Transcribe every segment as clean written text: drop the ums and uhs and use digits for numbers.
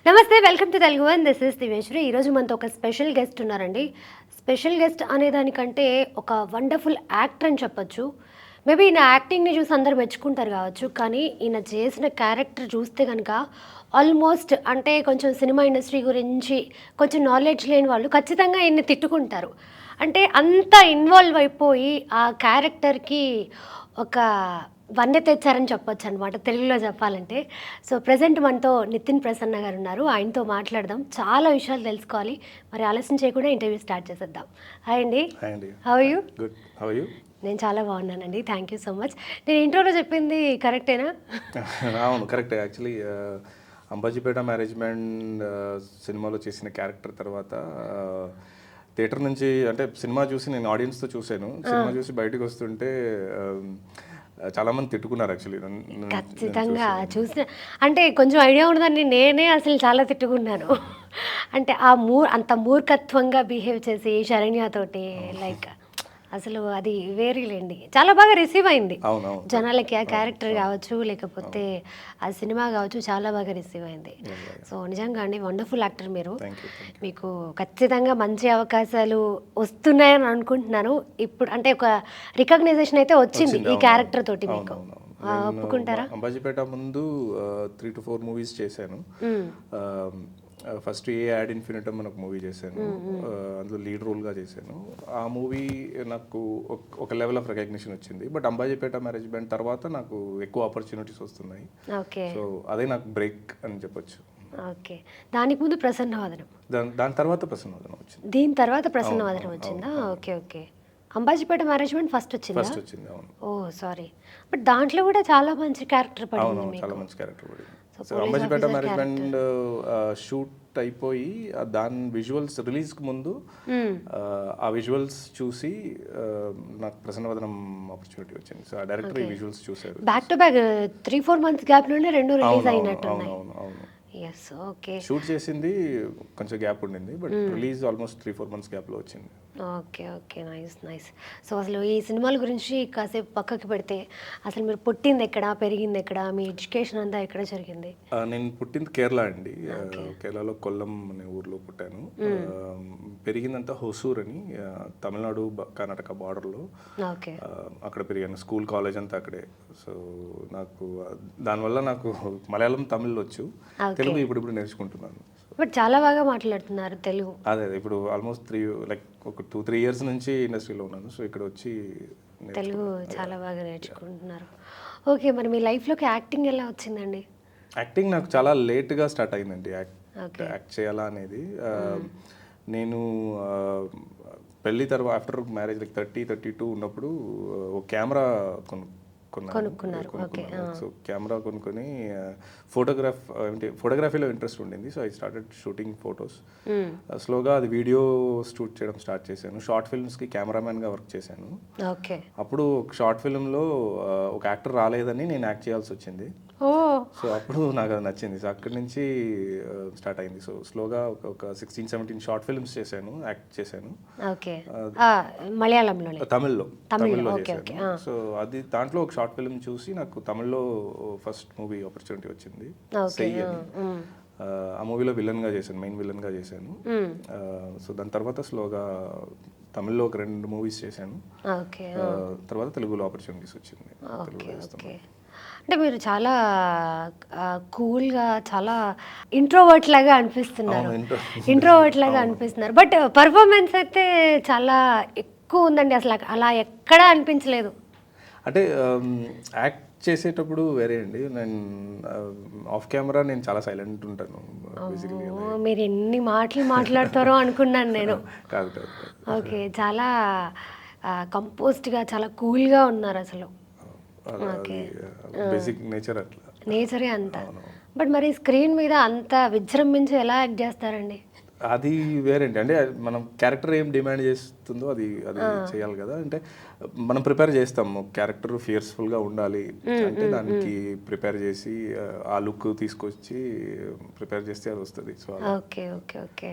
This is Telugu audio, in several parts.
నమస్తే, welcome to Telugu one. This is Diveshwari. ఈరోజు మనతో ఒక స్పెషల్ గెస్ట్ ఉన్నారండి. స్పెషల్ గెస్ట్ అనేదానికంటే ఒక వండర్ఫుల్ యాక్టర్ అని చెప్పొచ్చు. మేబీ ఈయన యాక్టింగ్ని చూసి అందరు మెచ్చుకుంటారు కావచ్చు, కానీ ఈయన చేసిన క్యారెక్టర్ చూస్తే కనుక ఆల్మోస్ట్ అంటే కొంచెం సినిమా ఇండస్ట్రీ గురించి కొంచెం నాలెడ్జ్ లేని వాళ్ళు ఖచ్చితంగా ఈయన్ని తిట్టుకుంటారు. అంటే అంత ఇన్వాల్వ్ అయిపోయి ఆ క్యారెక్టర్కి ఒక వన్నె తెచ్చారని చెప్పొచ్చు అనమాట, తెలుగులో చెప్పాలంటే. సో ప్రజెంట్ మనతో నితిన్ ప్రసన్న గారు ఉన్నారు. ఆయనతో మాట్లాడదాం, చాలా విషయాలు తెలుసుకోవాలి. మరి ఆలస్యం చేయకుండా ఇంటర్వ్యూ స్టార్ట్ చేసేద్దాం. హాయ్ అండి. హాయ్ అండి. How are you? Good. How are you? నేను చాలా బాగున్నానండి, థ్యాంక్ యూ సో మచ్. నేను ఇంట్రోలో చెప్పింది కరెక్టేనా? అవును, కరెక్టే. యాక్చువల్లీ అంబాజీపేట మేనేజ్మెంట్ సినిమాలో చేసిన క్యారెక్టర్ తర్వాత థియేటర్ నుంచి అంటే సినిమా చూసి నేను ఆడియన్స్తో చూశాను. సినిమా చూసి బయటకు వస్తుంటే చాలామంది తిట్టుకున్నారు యాక్చువల్లీ. ఖచ్చితంగా చూసిన అంటే కొంచెం ఐడియా ఉండదని నేనే అసలు చాలా తిట్టుకున్నాను. అంటే అంత మూర్ఖత్వంగా బిహేవ్ చేసి శరణ్యతోటి లైక్ అసలు అది వేరేలేండి. చాలా బాగా రిసీవ్ అయింది జనాలకి. ఆ క్యారెక్టర్ కావచ్చు, లేకపోతే ఆ సినిమా కావచ్చు, చాలా బాగా రిసీవ్ అయింది. సో నిజంగా అండి, వండర్ఫుల్ యాక్టర్ మీరు. మీకు ఖచ్చితంగా మంచి అవకాశాలు వస్తున్నాయని అనుకుంటున్నాను. ఇప్పుడు అంటే ఒక రికగ్నైజేషన్ అయితే వచ్చింది ఈ క్యారెక్టర్ తోటి. మీకు ఒప్పుకుంటారా? అంబాజీపేట ముందు 3 to 4 మూవీస్ చేశాను. ఫస్ట్ ఏ యాడ్ ఇన్ఫినిటమ్ అని ఒక మూవీ చేశాను, అందులో లీడ్ రోల్గా చేశాను. ఆ మూవీ నాకు ఒక లెవెల్ ఆఫ్ రికగ్నిషన్ వచ్చింది. బట్ అంబాజీపేట మేనేజ్మెంట్ తర్వాత నాకు ఎక్కువ ఆపర్చునిటీస్ వస్తున్నాయి. సో అదే నాకు బ్రేక్ అని చెప్పొచ్చు. ఓకే, దానికి ముందు ప్రసన్నవదనం, దాని తర్వాత ప్రసన్నవదనం వచ్చింది. దీని తర్వాత ప్రసన్నవదనం వచ్చిందా? Okay okay. Ambajipeta management first వచ్చింది. అవును. ఓ సారీ. బట్ దాంట్లో కూడా చాలా మంచి క్యారెక్టర్ పడింది. చాలా మంచి క్యారెక్టర్ పడింది. అంబాజీపేట మేనేజ్మెంట్ షూట్ అయిపోయి దాని విజువల్స్ రిలీజ్కి ముందు ఆ విజువల్స్ చూసి నాకు ప్రసన్నవదనం ఆపర్చునిటీ వచ్చింది. సో ఆ డైరెక్టర్ ఈ విజువల్స్ చూశారు. Back to back 3-4 months gap లోనే రెండు రిలీజ్ అయినట్టు. అవును. Yes, okay. షూట్ చేసింది కొంచెం గ్యాప్ ఉండింది, బట్ రిలీజ్ ఆల్మోస్ట్ 3-4 మంత్స్ గ్యాప్లో వచ్చింది. Okay okay, nice. సో అసలు ఈ సినిమాల గురించి కాసేపు పక్కకి పెడితే, అసలు మీరు పుట్టింది ఎక్కడ, పెరిగింది ఎక్కడ, మీ ఎడ్యుకేషన్ అంతా ఎక్కడ జరిగింది? నేను పుట్టింది కేరళ అండి. కేరళలో కొల్లం అనే ఊర్లో పుట్టాను. పెరిగిందంతా హొసూర్ అని, తమిళనాడు కర్ణాటక బార్డర్లో. అక్కడ పెరిగాను. స్కూల్ కాలేజ్ అంతా అక్కడే. సో నాకు దానివల్ల నాకు మలయాళం, తమిళ్ వచ్చు. తెలుగు ఇప్పుడు నేర్చుకుంటున్నాను. బట్ చాలా బాగా మాట్లాడుతున్నారు తెలుగు. అదే ఇప్పుడు ఆల్మోస్ట్ ఒక 2-3 ఇయర్స్ నుంచి ఇండస్ట్రీలో ఉన్నాను. సో ఇక్కడ వచ్చి తెలుగు చాలా బాగా నేర్చుకుంటున్నారు. ఓకే, మరి మీ లైఫ్లోకి యాక్టింగ్ ఎలా వచ్చిందండి? యాక్టింగ్ నాకు చాలా లేట్గా స్టార్ట్ అయిందండి. యాక్ట్ చేయాలా అనేది నేను పెళ్ళి తర్వాత ఆఫ్టర్ మ్యారేజ్ 30-32 ఉన్నప్పుడు ఒక కెమెరా కొనుక్కున్నారు. సో కెమెరా కొనుక్కొని ఫోటోగ్రఫీలో ఇంట్రెస్ట్ ఉండింది. So I started shooting photos. స్లోగా అది వీడియో షూట్ చేయడం స్టార్ట్ చేశాను. షార్ట్ ఫిల్మ్స్కి కెమెరామ్యాన్గా వర్క్ చేశాను. అప్పుడు షార్ట్ ఫిల్మ్లో ఒక యాక్టర్ రాలేదని నేను యాక్ట్ చేయాల్సి వచ్చింది. సో అప్పుడు నాకు అది నచ్చింది. సో అక్కడి నుంచి స్టార్ట్ అయింది. సో స్లోగా ఒక 16-17 షార్ట్ ఫిల్మ్స్ చేశాను, యాక్ట్ చేశాను. తమిళ్లో చేశాను. సో అది దాంట్లో ఒక షార్ట్ ఫిల్మ్ చూసి నాకు తమిళ్లో ఫస్ట్ మూవీ ఆపర్చునిటీ వచ్చింది, సై అని. ఆ మూవీలో విలన్గా చేశాను, మెయిన్ విలన్గా చేశాను. సో దాని తర్వాత స్లోగా తమిళ్లో ఒక 2 మూవీస్ చేశాను. తర్వాత తెలుగులో ఆపర్చునిటీస్ వచ్చింది. అంటే మీరు చాలా కూల్గా, చాలా ఇంట్రోవర్ట్ లాగా అనిపిస్తున్నారు. బట్ పర్ఫార్మెన్స్ అయితే చాలా ఎక్కువ ఉందండి. అసలు అలా ఎక్కడా అనిపించలేదు. అంటే యాక్ట్ చేసేటప్పుడు వేరే అండి. నేను ఆఫ్ కెమెరా నేను చాలా సైలెంట్ ఉంటాను. మీరు ఎన్ని మాటలు మాట్లాడతారో అనుకున్నాను నేను. కాదు. ఓకే, చాలా కంపోజ్డ్గా, చాలా కూల్గా ఉన్నారు అసలు. బేసిక్ నేచరే అంతా. బట్ మరి స్క్రీన్ మీద అంత విజృంభించి ఎలా యాక్ట్ చేస్తారండి? అది వేరేంటి అంటే మనం క్యారెక్టర్ ఏం డిమాండ్ చేస్తుందో అది చేయాలి కదా. అంటే మనం ప్రిపేర్ చేస్తాము, క్యారెక్టర్ ఫియర్స్ఫుల్గా ఉండాలి అంటే దానికి ప్రిపేర్ చేసి ఆ లుక్ తీసుకొచ్చి ప్రిపేర్ చేస్తే అది వస్తుంది. So okay.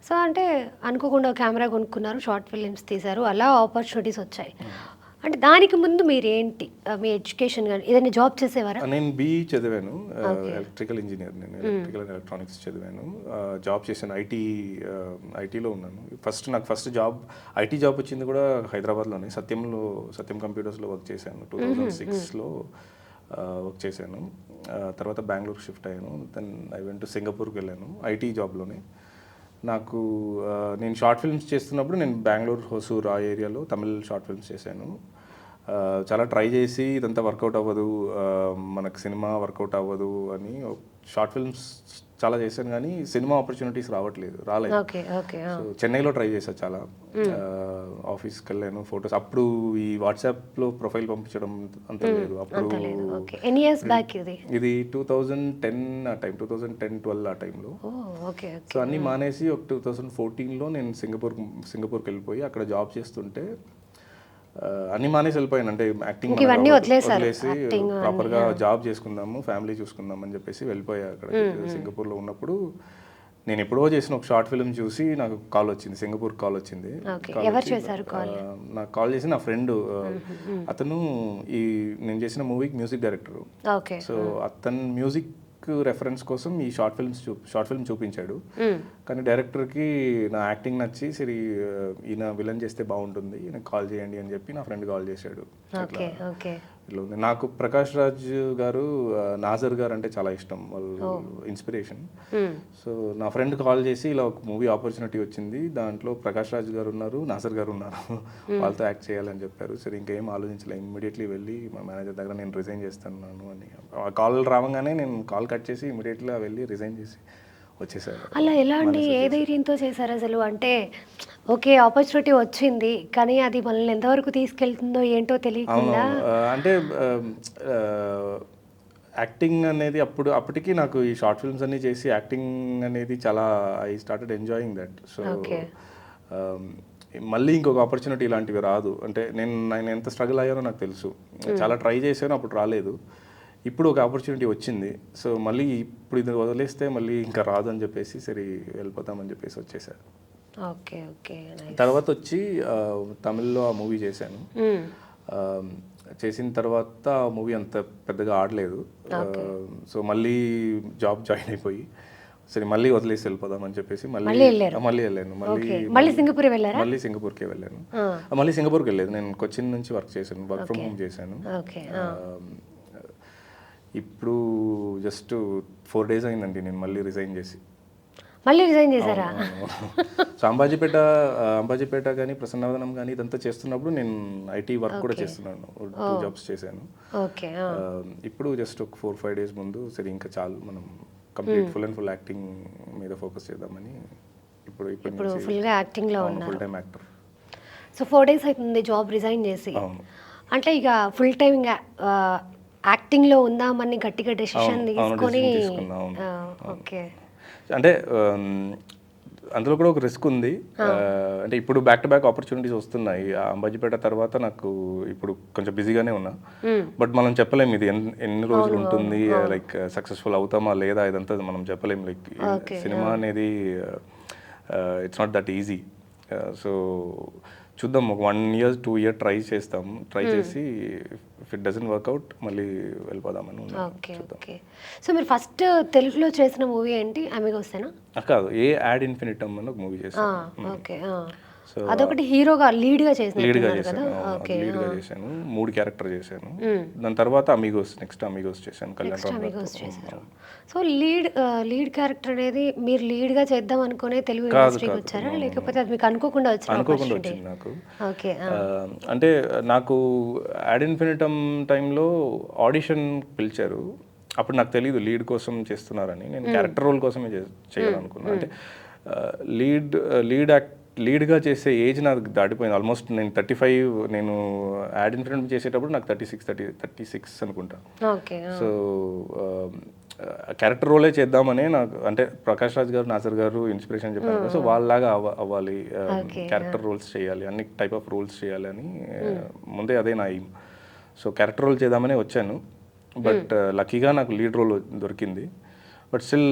సో అంటే అనుకోకుండా కెమెరా కొనుక్కున్నారు, షార్ట్ ఫిలిమ్స్ తీశారు, అలా ఆపర్చునిటీస్ వచ్చాయి. అంటే దానికి ముందు మీరేంటి మీ ఎడ్యుకేషన్ కానీ ఏదైనా జాబ్ చేసేవారా? నేను బీఈ చదివాను, ఎలక్ట్రికల్ ఇంజనీర్. నేను ఎలక్ట్రికల్ అండ్ ఎలక్ట్రానిక్స్ చదివాను, జాబ్ చేశాను, ఐటీలో ఉన్నాను. నాకు ఫస్ట్ జాబ్ ఐటీ జాబ్ వచ్చింది కూడా హైదరాబాద్లోనే, సత్యం కంప్యూటర్స్లో వర్క్ చేశాను. 2006లో వర్క్ చేశాను. తర్వాత బెంగళూరు షిఫ్ట్ అయ్యాను. దెన్ ఐ వెంట్ టు సింగపూర్కి వెళ్ళాను ఐటీ జాబ్లోనే. నేను షార్ట్ ఫిల్మ్స్ చేస్తున్నప్పుడు నేను బెంగళూరు, హొసూర్ ఆ ఏరియాలో తమిళ్ షార్ట్ ఫిల్మ్స్ చేశాను. చాలా ట్రై చేసి ఇదంతా వర్కౌట్ అవ్వదు, మనకు సినిమా వర్కౌట్ అవ్వదు అని షార్ట్ ఫిల్మ్స్ చాలా చేశాను, కానీ సినిమా ఆపర్చునిటీస్ రాలేదు. సో చెన్నైలో ట్రై చేశాను చాలా, ఆఫీస్కి వెళ్ళాను, ఫొటోస్. అప్పుడు ఈ వాట్సాప్లో ప్రొఫైల్ పంపించడం అంత లేదు అప్పుడు. ఇది 2010 ఆ టైం, 2010-12 ఆ టైంలో. సో అన్నీ మానేసి ఒక 2014లో నేను సింగపూర్కి వెళ్ళిపోయి అక్కడ జాబ్ చేస్తుంటే అన్ని మానేసి వెళ్ళిపోయాను. అంటే యాక్టింగ్ వదిలేసి ప్రాపర్గా జాబ్ చేసుకుందాము, ఫ్యామిలీ చూసుకుందాం అని చెప్పేసి వెళ్ళిపోయా. అక్కడ సింగపూర్లో ఉన్నప్పుడు నేను ఎప్పుడో చేసిన ఒక షార్ట్ ఫిల్మ్ చూసి నాకు కాల్ వచ్చింది, సింగపూర్ కాల్ వచ్చింది. నాకు కాల్ చేసి నా ఫ్రెండ్, అతను నేను చేసిన మూవీకి మ్యూజిక్ డైరెక్టర్. సో అతను మ్యూజిక్ రెఫరెన్స్ కోసం ఈ షార్ట్ ఫిల్మ్ చూపించాడు. కానీ డైరెక్టర్కి నా యాక్టింగ్ నచ్చి, సరే ఈయన విలన్ చేస్తే బాగుంటుంది, ఈయన కాల్ చేయండి అని చెప్పి నా ఫ్రెండ్ కాల్ చేశాడు. నాకు ప్రకాష్ రాజ్ గారు, నాజర్ గారు అంటే చాలా ఇష్టం, వాళ్ళు ఇన్స్పిరేషన్. సో నా ఫ్రెండ్ కాల్ చేసి ఇలా ఒక మూవీ ఆపర్చునిటీ వచ్చింది, దాంట్లో ప్రకాష్ రాజ్ గారు ఉన్నారు, నాజర్ గారు ఉన్నారు, వాళ్ళతో యాక్ట్ చేయాలని చెప్పారు. సరే ఇంకేం ఆలోచించలేదు, ఇమ్మీడియట్లీ వెళ్ళి మా మేనేజర్ దగ్గర నేను రిజైన్ చేస్తున్నాను అని. ఆ కాల్ రావగానే నేను కాల్ కట్ చేసి ఇమ్మీడియట్గా వెళ్ళి రిజైన్ చేసి వచ్చేసారు. అలా ఎలా అండి, ఏ ధైర్యంతో చేశారు అసలు? అంటే ఓకే ఆపర్చునిటీ వచ్చింది, కానీ అది మనల్ని ఎంతవరకు తీసుకెళ్తుందో ఏంటో తెలియకుండా. అంటే యాక్టింగ్ అనేది అప్పటికి నాకు ఈ షార్ట్ ఫిల్మ్స్ అన్నీ చేసి యాక్టింగ్ అనేది చాలా I started enjoying that. So మళ్ళీ ఇంకొక ఆపర్చునిటీ ఇలాంటివి రాదు. అంటే నేను ఎంత స్ట్రగుల్ అయ్యానో నాకు తెలుసు, చాలా ట్రై చేశాను, అప్పుడు రాలేదు. ఇప్పుడు ఒక ఆపర్చునిటీ వచ్చింది, సో మళ్ళీ ఇప్పుడు ఇది వదిలేస్తే మళ్ళీ ఇంకా రాదు అని చెప్పేసి సరే వెళ్ళిపోతామని చెప్పేసి వచ్చేసారు. తర్వాత వచ్చి తమిళ్లో ఆ మూవీ చేశాను. చేసిన తర్వాత ఆ మూవీ అంత పెద్దగా ఆడలేదు. సో మళ్ళీ జాబ్ జాయిన్ అయిపోయి సరే మళ్ళీ వదిలేసి వెళ్ళిపోదామని చెప్పేసి మళ్ళీ వెళ్ళాను. మళ్ళీ సింగపూర్కే వెళ్ళాను. మళ్ళీ సింగపూర్కి వెళ్ళలేదు, నేను కొచ్చిన్ నుంచి వర్క్ చేశాను, వర్క్ ఫ్రమ్ హోమ్ చేశాను. ఇప్పుడు జస్ట్ 4 days అయిందండి నేను మళ్ళీ రిజైన్ చేశారా? సో అంబాజీపేట కానీ ప్రసన్నవదనం కానీ ఇదంతా చేస్తున్నప్పుడు నేను ఐటీ వర్క్ కూడా చేస్తున్నాను, 2 jobs చేశాను. ఇప్పుడు జస్ట్ ఒక 4-5 days ముందు సరే ఇంకా చాలు, మనం కంప్లీట్ ఫుల్ యాక్టింగ్ మీద ఫోకస్ చేద్దామని ఇప్పుడు ఫుల్గా యాక్టింగ్లో ఉన్నారు, full time actor. So 4 days అవుతుంది జాబ్ రిజైన్ చేసి. అంటే ఇక ఫుల్ టైం యాక్టింగ్లో ఉందామని గట్టిగా డెసిషన్ తీసుకొని. ఓకే, అంటే అందులో కూడా ఒక రిస్క్ ఉంది. అంటే ఇప్పుడు బ్యాక్ టు బ్యాక్ ఆపర్చునిటీస్ వస్తున్నాయి. అంబాజీపేట తర్వాత నాకు ఇప్పుడు కొంచెం బిజీగానే ఉన్నా, బట్ మనం చెప్పలేము ఇది ఎన్ని రోజులు ఉంటుంది, లైక్ సక్సెస్ఫుల్ అవుతామా లేదా ఇదంతా మనం చెప్పలేము. లైక్ సినిమా అనేది it's not that easy. So చూద్దాం, ఒక 1 year 2 year ట్రై చేసి ఇఫ్ ఇట్ డజంట్ వర్క్అవుట్ మళ్ళీ వెళ్ళిపోదామని. ఓకే. సో మీరు ఫస్ట్ తెలుగులో చేసిన మూవీ ఏంటి? అమిగోసేనా? కాదు, ఏ యాడ్ ఇన్ఫినిటమ్ అని ఒక మూవీ చేశాను. ఓకే, సో అదొకటి హీరోగా లీడ్గా చేశాను. 3 క్యారెక్టర్ చేశాను. దాని తర్వాత నెక్స్ట్ అమిగోస్ చేశాను, కళ్యాణ్. సో లీడ్ క్యారెక్టర్ అనేది మీరు లీడ్గా చేద్దాం అనుకునే తెలుగు ఇండస్ట్రీకి వచ్చారా, లేకపోతే అది మీకు అనుకోకుండా వచ్చింది నాకు? ఓకే, అంటే నాకు యాడ్ ఇన్ఫినిటమ్ టైంలో ఆడిషన్ పిలిచారు. అప్పుడు నాకు తెలియదు లీడ్ కోసం చేస్తున్నారని, నేను క్యారెక్టర్ రోల్ కోసమే చేయాలనుకున్నాను. అంటే లీడ్గా చేసే ఏజ్ నాకు దాటిపోయింది ఆల్మోస్ట్. నేను 35, నేను యాడ్ ఇన్ఫినిటమ్ చేసేటప్పుడు నాకు 36 అనుకుంటా. సో క్యారెక్టర్ రోలే చేద్దామని నాకు, అంటే ప్రకాష్ రాజ్ గారు, నాజర్ గారు ఇన్స్పిరేషన్ చెప్పారు. సో వాళ్ళలాగా అవ్వాలి, క్యారెక్టర్ రోల్స్ చేయాలి, అన్ని టైప్ ఆఫ్ రోల్స్ చేయాలి అని ముందే అదే నా ఎయిమ్. సో క్యారెక్టర్ రోల్ చేద్దామని వచ్చాను, బట్ లక్కీగా నాకు లీడ్ రోల్ దొరికింది. బట్ స్టిల్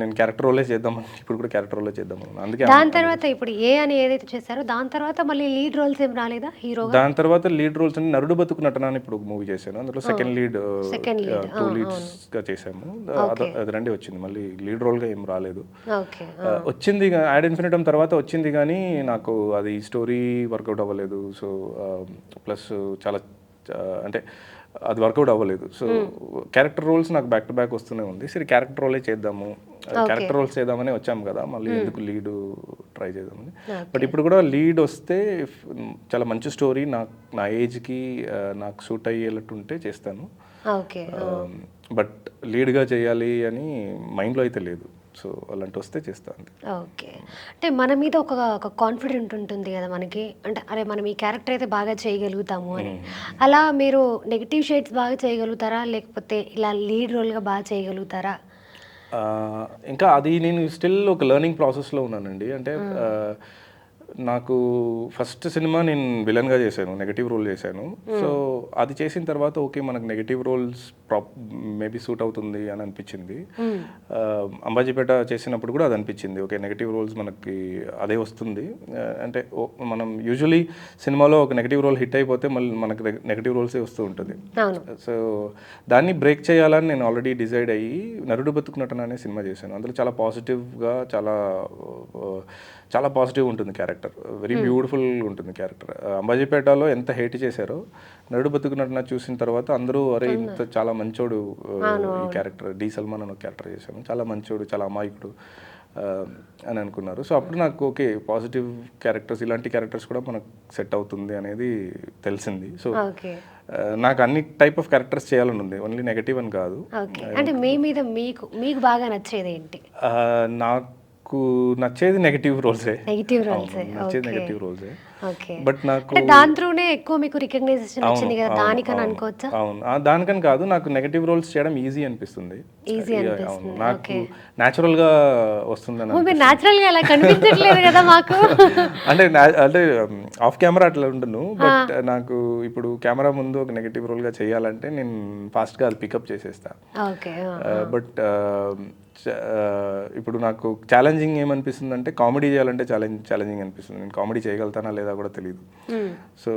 నేను క్యారెక్టర్ రోలే చేద్దామని, ఇప్పుడు కూడా క్యారెక్టర్ రోలే చేద్దామని, అందుకే దాని తర్వాత ఇప్పుడు ఏ అని ఏదైతే చేశారో దాని తర్వాత మళ్ళీ లీడ్ రోల్స్ ఏం రాలేదా హీరోగా? దాని తర్వాత లీడ్ రోల్స్ అంటే నరుడు బతుకు నటన అని ఇప్పుడు మూవీ చేశాను, అందులో సెకండ్ లీడ్ సెకండ్ లీడ్ 2 లీడ్స్గా చేసాము. అది రెండే వచ్చింది, మళ్ళీ లీడ్ రోల్గా ఏం రాలేదు. ఓకే. వచ్చింది యాడ్ ఇన్ఫినిటమ్ తర్వాత వచ్చింది, కానీ నాకు అది స్టోరీ వర్కౌట్ అవ్వలేదు. సో ప్లస్ చాలా అంటే అది వర్కౌట్ అవ్వలేదు. సో క్యారెక్టర్ రోల్స్ నాకు బ్యాక్ టు బ్యాక్ వస్తూనే ఉంది. సరే క్యారెక్టర్ రోలే చేద్దాము, క్యారెక్టర్ రోల్స్ చేద్దామని వచ్చాము కదా, మళ్ళీ ఎందుకు లీడ్ ట్రై చేద్దామని. బట్ ఇప్పుడు కూడా లీడ్ వస్తే చాలా మంచి స్టోరీ, నా ఏజ్కి నాకు సూట్ అయ్యేటట్టు ఉంటే చేస్తాను. ఓకే. బట్ లీడ్గా చేయాలి అని మైండ్లో అయితే లేదు. సో అలాంటి వస్తే చేస్తాను. ఓకే. అంటే మన మీద ఒక కాన్ఫిడెంట్ ఉంటుంది కదా మనకి, అంటే అరే మనం ఈ క్యారెక్టర్ అయితే బాగా చేయగలుగుతాము అని. అలా మీరు నెగిటివ్ షేడ్స్ బాగా చేయగలుగుతారా, లేకపోతే ఇలా లీడ్ రోల్గా బాగా చేయగలుగుతారా? ఇంకా అది నేను స్టిల్ ఒక లెర్నింగ్ ప్రాసెస్లో ఉన్నానండి. అంటే నాకు ఫస్ట్ సినిమా నేను విలన్గా చేశాను, నెగటివ్ రోల్ చేశాను. సో అది చేసిన తర్వాత ఓకే మనకు నెగటివ్ రోల్స్ మేబీ సూట్ అవుతుంది అని అనిపించింది. అంబాజీపేట చేసినప్పుడు కూడా అది అనిపించింది, ఓకే నెగటివ్ రోల్స్ మనకి అదే వస్తుంది. అంటే మనం యూజువలీ సినిమాలో ఒక నెగటివ్ రోల్ హిట్ అయిపోతే మళ్ళీ మనకు నెగటివ్ రోల్సే వస్తూ ఉంటుంది. సో దాన్ని బ్రేక్ చేయాలని నేను ఆల్రెడీ డిసైడ్ అయ్యి నరుడు బతుకు నటన అనే సినిమా చేశాను. అందులో చాలా పాజిటివ్గా చాలా పాజిటివ్ ఉంటుంది క్యారెక్టర్, వెరీ బ్యూటిఫుల్ ఉంటుంది క్యారెక్టర్. అంబాజీపేటలో ఎంత హేట్ చేశారో నరుడు బతుకు నటన చూసిన తర్వాత అందరూ అరే ఇంత చాలా మంచోడు ఈ క్యారెక్టర్, డి సల్మాన్ అని ఒక క్యారెక్టర్ చేశాను, చాలా మంచోడు, చాలా అమాయకుడు అని అనుకున్నారు. సో అప్పుడు నాకు ఓకే పాజిటివ్ క్యారెక్టర్స్, ఇలాంటి క్యారెక్టర్స్ కూడా మనకు సెట్ అవుతుంది అనేది తెలిసింది. సో నాకు అన్ని టైప్ ఆఫ్ క్యారెక్టర్స్ చేయాలని ఉంది, ఓన్లీ నెగటివ్ అని కాదు. అంటే మీ మీద మీకు బాగా నచ్చేది ఏంటి? నాకు నచ్చేది నెగటివ్ రోల్సే. నచ్చేది నెగటివ్ రోల్సే. ఓకే. బట్ నాకు దాని త్రూనే ఎక్కువ మీకు రికగ్నైజేషన్ వచ్చింది కదా, దానికని అనుకోవచ్చా? అవును, దానికని కాదు, నాకు నెగటివ్ రోల్స్ చేయడం ఈజీ అనిపిస్తుంది. నాకు న్యాచురల్ గా వస్తుంది. న్యాచురల్ గా అలా కనిపించట్లేదు కదా మాకు. అంటే ఆఫ్ కెమెరా అట్లా ఉండను, బట్ నాకు ఇప్పుడు కెమెరా ముందు ఒక నెగటివ్ రోల్ గా చేయాలంటే నేను ఫాస్ట్ గా అది పికప్ చేసేస్తా. బట్ ఇప్పుడు నాకు ఛాలెంజింగ్ ఏమనిపిస్తుంది అంటే కామెడీ చేయాలంటే ఛాలెంజింగ్ అనిపిస్తుంది. నేను కామెడీ చేయగలుగుతానా లేదా కూడా తెలియదు. సో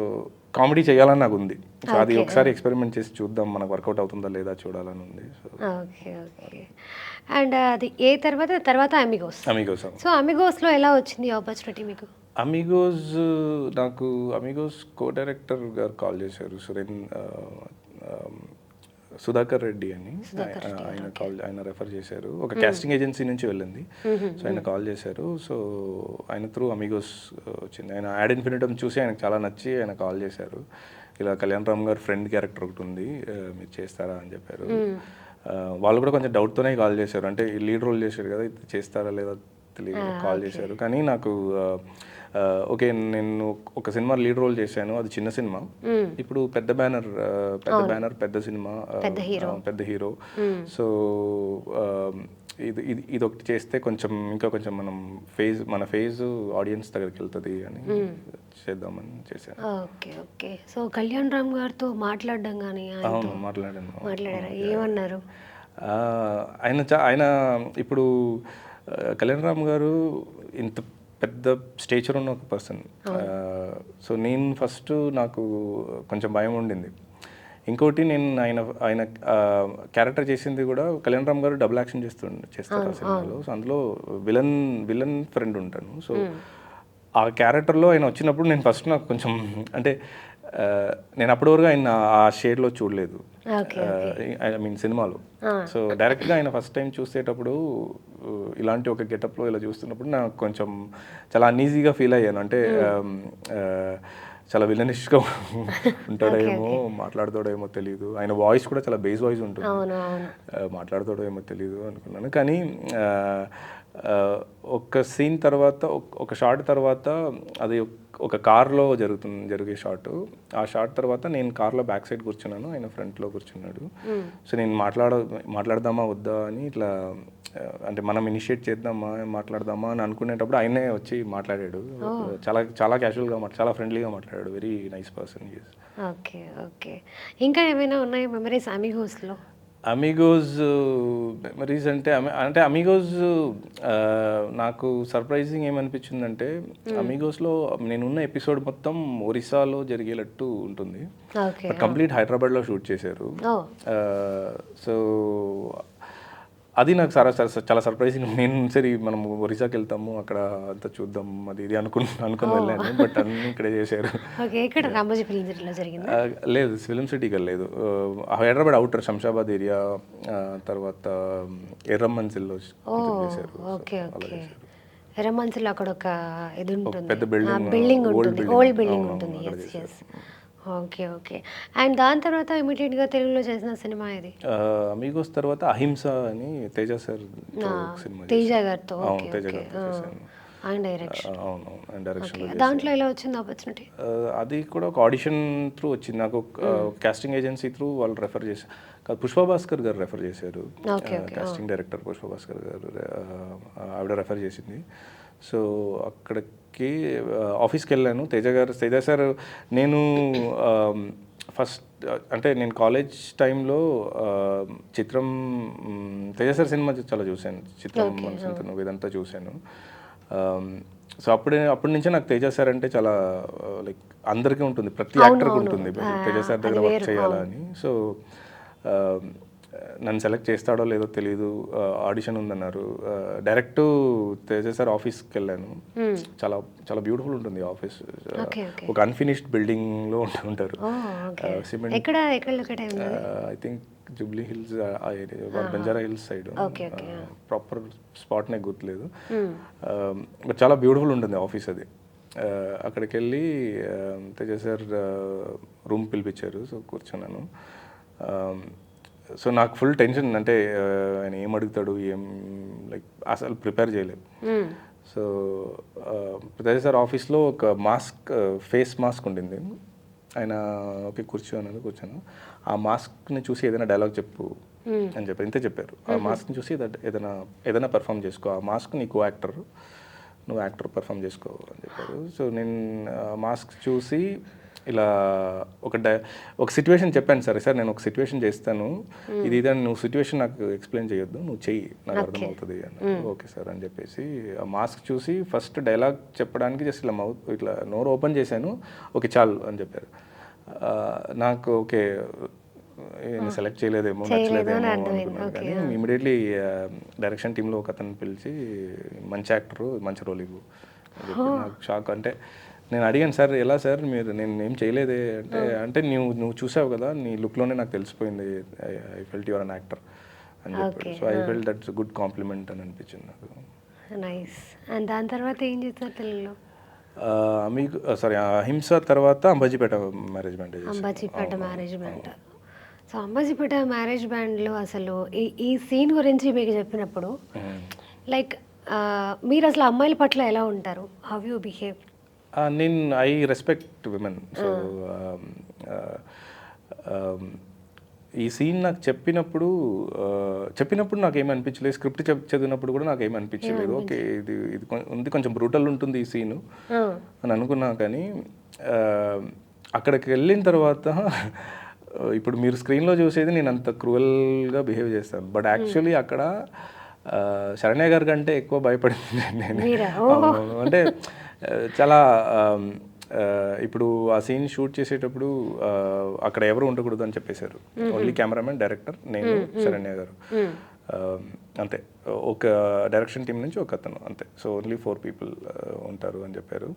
కామెడీ చేయాలని నాకు ఉంది. సో అది ఒకసారి ఎక్స్పెరిమెంట్ చేసి చూద్దాం, మనకు వర్కౌట్ అవుతుందా లేదా చూడాలని ఉంది. అండ్ అది ఏ తర్వాత అమిగోస్. సో అమిగోస్లో ఎలా వచ్చింది ఆపర్చునిటీ మీకు? నాకు అమిగోస్ కో డైరెక్టర్ గారు కాల్ చేశారు, సుధాకర్ రెడ్డి అని. ఆయన రెఫర్ చేశారు, ఒక కాస్టింగ్ ఏజెన్సీ నుంచి వెళ్ళింది. సో ఆయన కాల్ చేశారు. సో ఆయన త్రూ అమిగోస్ వచ్చింది. ఆయన యాడ్ ఇన్ఫినిటమ్ చూసి ఆయనకు చాలా నచ్చి ఆయన కాల్ చేశారు, ఇలా కళ్యాణ్ రామ్ గారు ఫ్రెండ్ క్యారెక్టర్ ఒకటి ఉంది మీరు చేస్తారా అని చెప్పారు. వాళ్ళు కూడా కొంచెం డౌట్తోనే కాల్ చేశారు, అంటే లీడ్ రోల్ చేశారు కదా చేస్తారా లేదా తెలియదు, కాల్ చేశారు. కానీ నాకు ఓకే నేను ఒక సినిమా లీడ్ రోల్ చేశాను, అది చిన్న సినిమా. ఇప్పుడు పెద్ద బ్యానర్ పెద్ద సినిమా, పెద్ద హీరో. సో ఇది ఒకటి చేస్తే ఇంకా కొంచెం మన ఫేజ్ ఆడియన్స్ దగ్గరికి వెళ్తుంది అని చేద్దామని చేశాను. ఓకే. సో కళ్యాణ్ రామ్ గారితో మాట్లాడడం కానీ? అవును, మాట్లాడారా? ఏమన్నారు? ఆయన ఇప్పుడు కళ్యాణ్ రామ్ గారు ఇంత పెద్ద స్టేచర్ ఉన్న ఒక పర్సన్. సో నేను ఫస్ట్ నాకు కొంచెం భయం ఉండింది. ఇంకోటి నేను ఆయన క్యారెక్టర్ చేసింది కూడా కళ్యాణ్ రామ్ గారు డబుల్ యాక్షన్ చేస్తారు ఆ సినిమాలో. సో అందులో విలన్ ఫ్రెండ్ ఉంటాను. సో ఆ క్యారెక్టర్లో ఆయన వచ్చినప్పుడు నేను ఫస్ట్ నాకు కొంచెం అంటే నేను అప్పటి వరకు ఆయన ఆ షేడ్లో చూడలేదు, ఐ మీన్ సినిమాలో. సో డైరెక్ట్గా ఆయన ఫస్ట్ టైం చూసేటప్పుడు ఇలాంటి ఒక గెటప్లో ఇలా చూస్తున్నప్పుడు నాకు కొంచెం చాలా అన్ఈజీగా ఫీల్ అయ్యాను. అంటే చాలా విలనిష్గా ఉంటాడేమో, మాట్లాడతాడేమో తెలియదు. ఆయన వాయిస్ కూడా చాలా బేస్ వాయిస్ ఉంటుంది, మాట్లాడతాడేమో తెలియదు అనుకున్నాను. కానీ ఒక సీన్ తర్వాత, ఒక షాట్ తర్వాత, అది ఒక కార్లో జరిగే షాట్. ఆ షాట్ తర్వాత నేను కార్లో బ్యాక్ సైడ్ కూర్చున్నాను, ఆయన ఫ్రంట్లో కూర్చున్నాడు. సో నేను మాట్లాడదామా వద్దా అని ఇట్లా, అంటే మనం ఇనిషియేట్ చేద్దామా మాట్లాడదామా అని అనుకునేటప్పుడు ఆయనే వచ్చి మాట్లాడాడు. చాలా క్యాజువల్గా చాలా ఫ్రెండ్లీగా మాట్లాడాడు. Very nice person. ఓకే. ఇంకా ఏమైనా ఉన్నాయి మెమరీస్ అమిగోస్లో? అమిగోస్ మెమరీస్ అంటే అంటే అమిగోస్ నాకు సర్ప్రైజింగ్ ఏమనిపించిందంటే అమిగోస్లో నేనున్న ఎపిసోడ్ మొత్తం ఒరిస్సాలో జరిగేటట్టు ఉంటుంది, ఓకే. బట్ కంప్లీట్ హైదరాబాద్లో షూట్ చేశారు. ఓ సో అది నాకు చాలా సర్ప్రైజింగ్. నేను సరే మనం ఒరిస్సాకి వెళ్తాము, అక్కడ అంతా చూద్దాం అది ఇది అనుకుని వెళ్ళాను, బట్ అన్నీ ఇక్కడే చేశారు. ఓకే. ఇక్కడ రామోజీ ఫిల్మ్ సిటీలో జరిగింది. లేదు, ఫిలిం సిటీకి లేదు, హైదరాబాద్ అవుటర్ శంషాబాద్ ఏరియా, తర్వాత ఎర్రమన్సిల్లో చేశారు. Okay okay. ఎర్రమన్సిలో అక్కడ ఒక ఇది ఉంటుంది, పెద్ద బిల్డింగ్ బిల్డింగ్ ఉంటుంది, ఓల్డ్ బిల్డింగ్ ఉంటుంది. Yes yes. Okay okay. And దాని తర్వాత ఇమీడియట్గా తెలుగులో చేసిన సినిమా ఇది అమిగోస్ తర్వాత అహింస అని తేజ సార్ సినిమా. తేజ గారితో. అవును, తేజ గారితో చేశాను. ఆయన డైరెక్షన్. అవును, ఆయన డైరెక్షన్. దాంట్లో ఎలా వచ్చింది ఆపర్చునిటీ? అది కూడా ఒక ఆడిషన్ త్రూ వచ్చింది నాకు. కాస్టింగ్ ఏజెన్సీ త్రూ వాళ్ళు రెఫర్ చేశారు, కాదు పుష్ప భాస్కర్ గారు రెఫర్ చేశారు. కాస్టింగ్ డైరెక్టర్ పుష్ప భాస్కర్ గారు, ఆవిడ రెఫర్ చేసింది. సో అక్కడికి ఆఫీస్కి వెళ్ళాను. తేజ సార్ నేను ఫస్ట్ అంటే నేను కాలేజ్ టైంలో చిత్రం, తేజ సార్ సినిమా చాలా చూశాను, చిత్రం మనసంతను ఇదంతా చూశాను. సో అప్పటి నుంచే నాకు తేజ సార్ అంటే చాలా లైక్ అందరికీ ఉంటుంది, ప్రతి యాక్టర్కి ఉంటుంది తేజ సార్ దగ్గర వర్క్ చేయాలని. సో నన్ను సెలెక్ట్ చేస్తాడో లేదో తెలియదు, ఆడిషన్ ఉందన్నారు. డైరెక్ట్ తేజ సార్ ఆఫీస్కి వెళ్ళాను. చాలా చాలా బ్యూటిఫుల్ ఉంటుంది ఆఫీస్, ఒక అన్ఫినిష్డ్ బిల్డింగ్లో ఉంటారు. Cement, I think Jubilee hills, Banjara hills side, proper spot నాకు గుర్తులేదు, బట్ చాలా బ్యూటిఫుల్ ఉంటుంది ఆఫీస్ అది. అక్కడికి వెళ్ళి తేజ సార్ రూమ్ పిలిపించారు. సో కూర్చున్నాను. సో నాకు ఫుల్ టెన్షన్, అంటే ఆయన ఏం అడుగుతాడు ఏం, లైక్ అసలు ప్రిపేర్ చేయలేదు. సో తేజ సార్ ఆఫీస్లో ఒక మాస్క్, ఫేస్ మాస్క్ ఉండింది. ఆయన ఓకే కూర్చోను, ఆ మాస్క్ని చూసి ఏదైనా డైలాగ్ చెప్పు అని చెప్పారు. ఇంతే చెప్పారు. ఆ మాస్క్ని చూసి ఏదైనా పెర్ఫామ్ చేసుకో, ఆ మాస్క్ నీకు యాక్టర్, నువ్వు యాక్టర్ పెర్ఫామ్ చేసుకో అని చెప్పారు. సో నేను మాస్క్ చూసి ఇలా ఒక సిచ్యువేషన్ చెప్పాను. సార్ నేను ఒక సిచ్యువేషన్ చేస్తాను, ఇది ఇదని నువ్వు సిచ్యువేషన్ నాకు ఎక్స్ప్లెయిన్ చేయొద్దు, నువ్వు చెయ్యి, నాకు అర్థమవుతుంది అన్న. ఓకే సార్ అని చెప్పేసి ఆ మాస్క్ చూసి ఫస్ట్ డైలాగ్ చెప్పడానికి జస్ట్ ఇలా ఇట్లా నోరు ఓపెన్ చేశాను. ఓకే చాలు అని చెప్పారు. నాకు ఓకే సెలెక్ట్ చేయలేదేమో, నచ్చలేదేమో అనుకున్నాను. కానీ ఇమీడియట్లీ డైరెక్షన్ టీంలో ఒక అతను పిలిచి మంచి యాక్టరు, మంచి రోల్ ఇవ్వు అని చెప్పి. నాకు షాక్. అంటే నేను అడిగాను, సార్ ఎలా సార్ మీరు, నేను ఏం చేయలేదే అంటే నువ్వు చూసావు కదా, నీ లుక్లోనే నాకు తెలిసిపోయింది, I felt your an actor అని చెప్పాడు. So I felt that's good complement అని అనిపించింది నాకు. నైస్. అండ్ దాని తర్వాత ఏం చేస్తారు తెలుగులో? మీకు అహింస తర్వాత Ambajipeta marriage band. Ambajipeta marriage band. So Ambajipeta marriage బ్యాండ్లో అసలు ఈ సీన్ గురించి మీకు చెప్పినప్పుడు లైక్ మీరు అసలు అమ్మాయిల పట్ల ఎలా ఉంటారు? How you behave? I respect women. So ఈ సీన్ నాకు చెప్పినప్పుడు నాకు ఏమి అనిపించలేదు. స్క్రిప్ట్ చదివినప్పుడు కూడా నాకు ఏమి అనిపించలేదు. ఓకే ఇది కొంచెం బ్రూటల్ ఉంటుంది ఈ సీను అని అనుకున్నా. కానీ అక్కడికి వెళ్ళిన తర్వాత ఇప్పుడు మీరు స్క్రీన్లో చూసేది నేను అంత క్రూయల్గా బిహేవ్ చేస్తాను, బట్ యాక్చువల్లీ అక్కడ శరణ్య గారి కంటే ఎక్కువ భయపడింది నేను. అంటే చాలా ఇప్పుడు ఆ సీన్ షూట్ చేసేటప్పుడు అక్కడ ఎవరు ఉండకూడదు అని చెప్పేశారు. ఓన్లీ కెమెరామెన్, డైరెక్టర్, నేను, శరణ్య గారు, అంతే. ఒక డైరెక్షన్ టీం నుంచి ఒక అతను, అంతే. సో ఓన్లీ 4 people ఉంటారు అని చెప్పారు.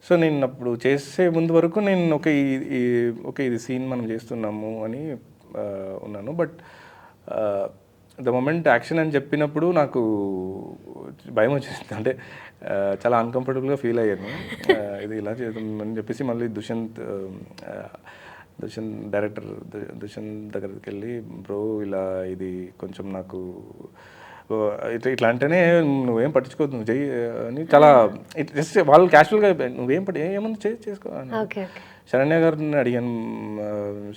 సో నేను అప్పుడు చేసే ముందు వరకు నేను ఓకే ఇది సీన్ మనం చేస్తున్నాము అని ఉన్నాను. బట్ ద మొమెంట్ యాక్షన్ అని చెప్పినప్పుడు నాకు భయం వచ్చేసింది. అంటే చాలా అన్కంఫర్టబుల్గా ఫీల్ అయ్యాను. ఇది ఇలా చేద్దామని చెప్పేసి మళ్ళీ దుష్యంత్ డైరెక్టర్ దుష్యంత్ దగ్గరికి వెళ్ళి, బ్రో ఇలా ఇది కొంచెం నాకు ఇట్లా అంటేనే నువ్వేం పట్టించుకోవద్దు, నువ్వు చెయ్యి అని చాలా జస్ట్ వాళ్ళు క్యాషువల్గా నువ్వేం ఏమన్నా చేసుకో అని. శరణ్య గారిని అడిగాను,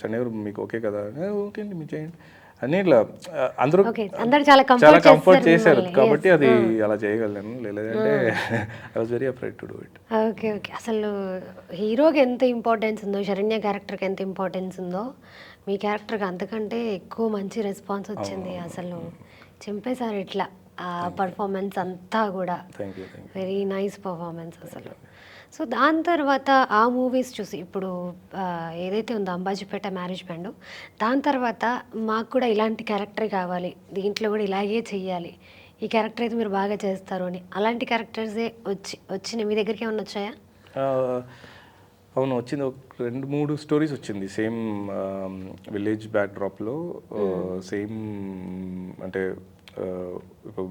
శరణ్య గారు మీకు ఓకే కదా? ఓకే అండి మీరు చేయండి అని ఇట్లా అందరూ ఓకే అందరు చాలా చాలా కంఫర్ట్ కంఫర్ట్ చేశారు కాబట్టి అది అలా చేయగలను, లేదంటే I was very afraid to do it. Okay okay అసలు హీరోకి ఎంత ఇంపార్టెన్స్ ఉందో, శరణ్య క్యారెక్టర్కి ఎంత ఇంపార్టెన్స్ ఉందో, మీ క్యారెక్టర్కి అంతకంటే ఎక్కువ మంచి రెస్పాన్స్ వచ్చింది. అసలు చింపేశారు ఇట్లా ఆ పర్ఫార్మెన్స్ అంతా కూడా. Thank you. Very nice performance అసలు. సో దాని తర్వాత ఆ మూవీస్ చూసి ఇప్పుడు ఏదైతే ఉందో అంబాజీపేట మ్యారేజ్ బ్యాండ్, దాని తర్వాత మాకు కూడా ఇలాంటి క్యారెక్టర్ కావాలి, దీంట్లో కూడా ఇలాగే చెయ్యాలి, ఈ క్యారెక్టర్ అయితే మీరు బాగా చేస్తారు అని అలాంటి క్యారెక్టర్సే వచ్చినాయి మీ దగ్గరికి ఏమైనా వచ్చాయా? అవును, వచ్చింది. ఒక 2-3 స్టోరీస్ వచ్చింది సేమ్ విలేజ్ బ్యాక్డ్రాప్లో. సేమ్ అంటే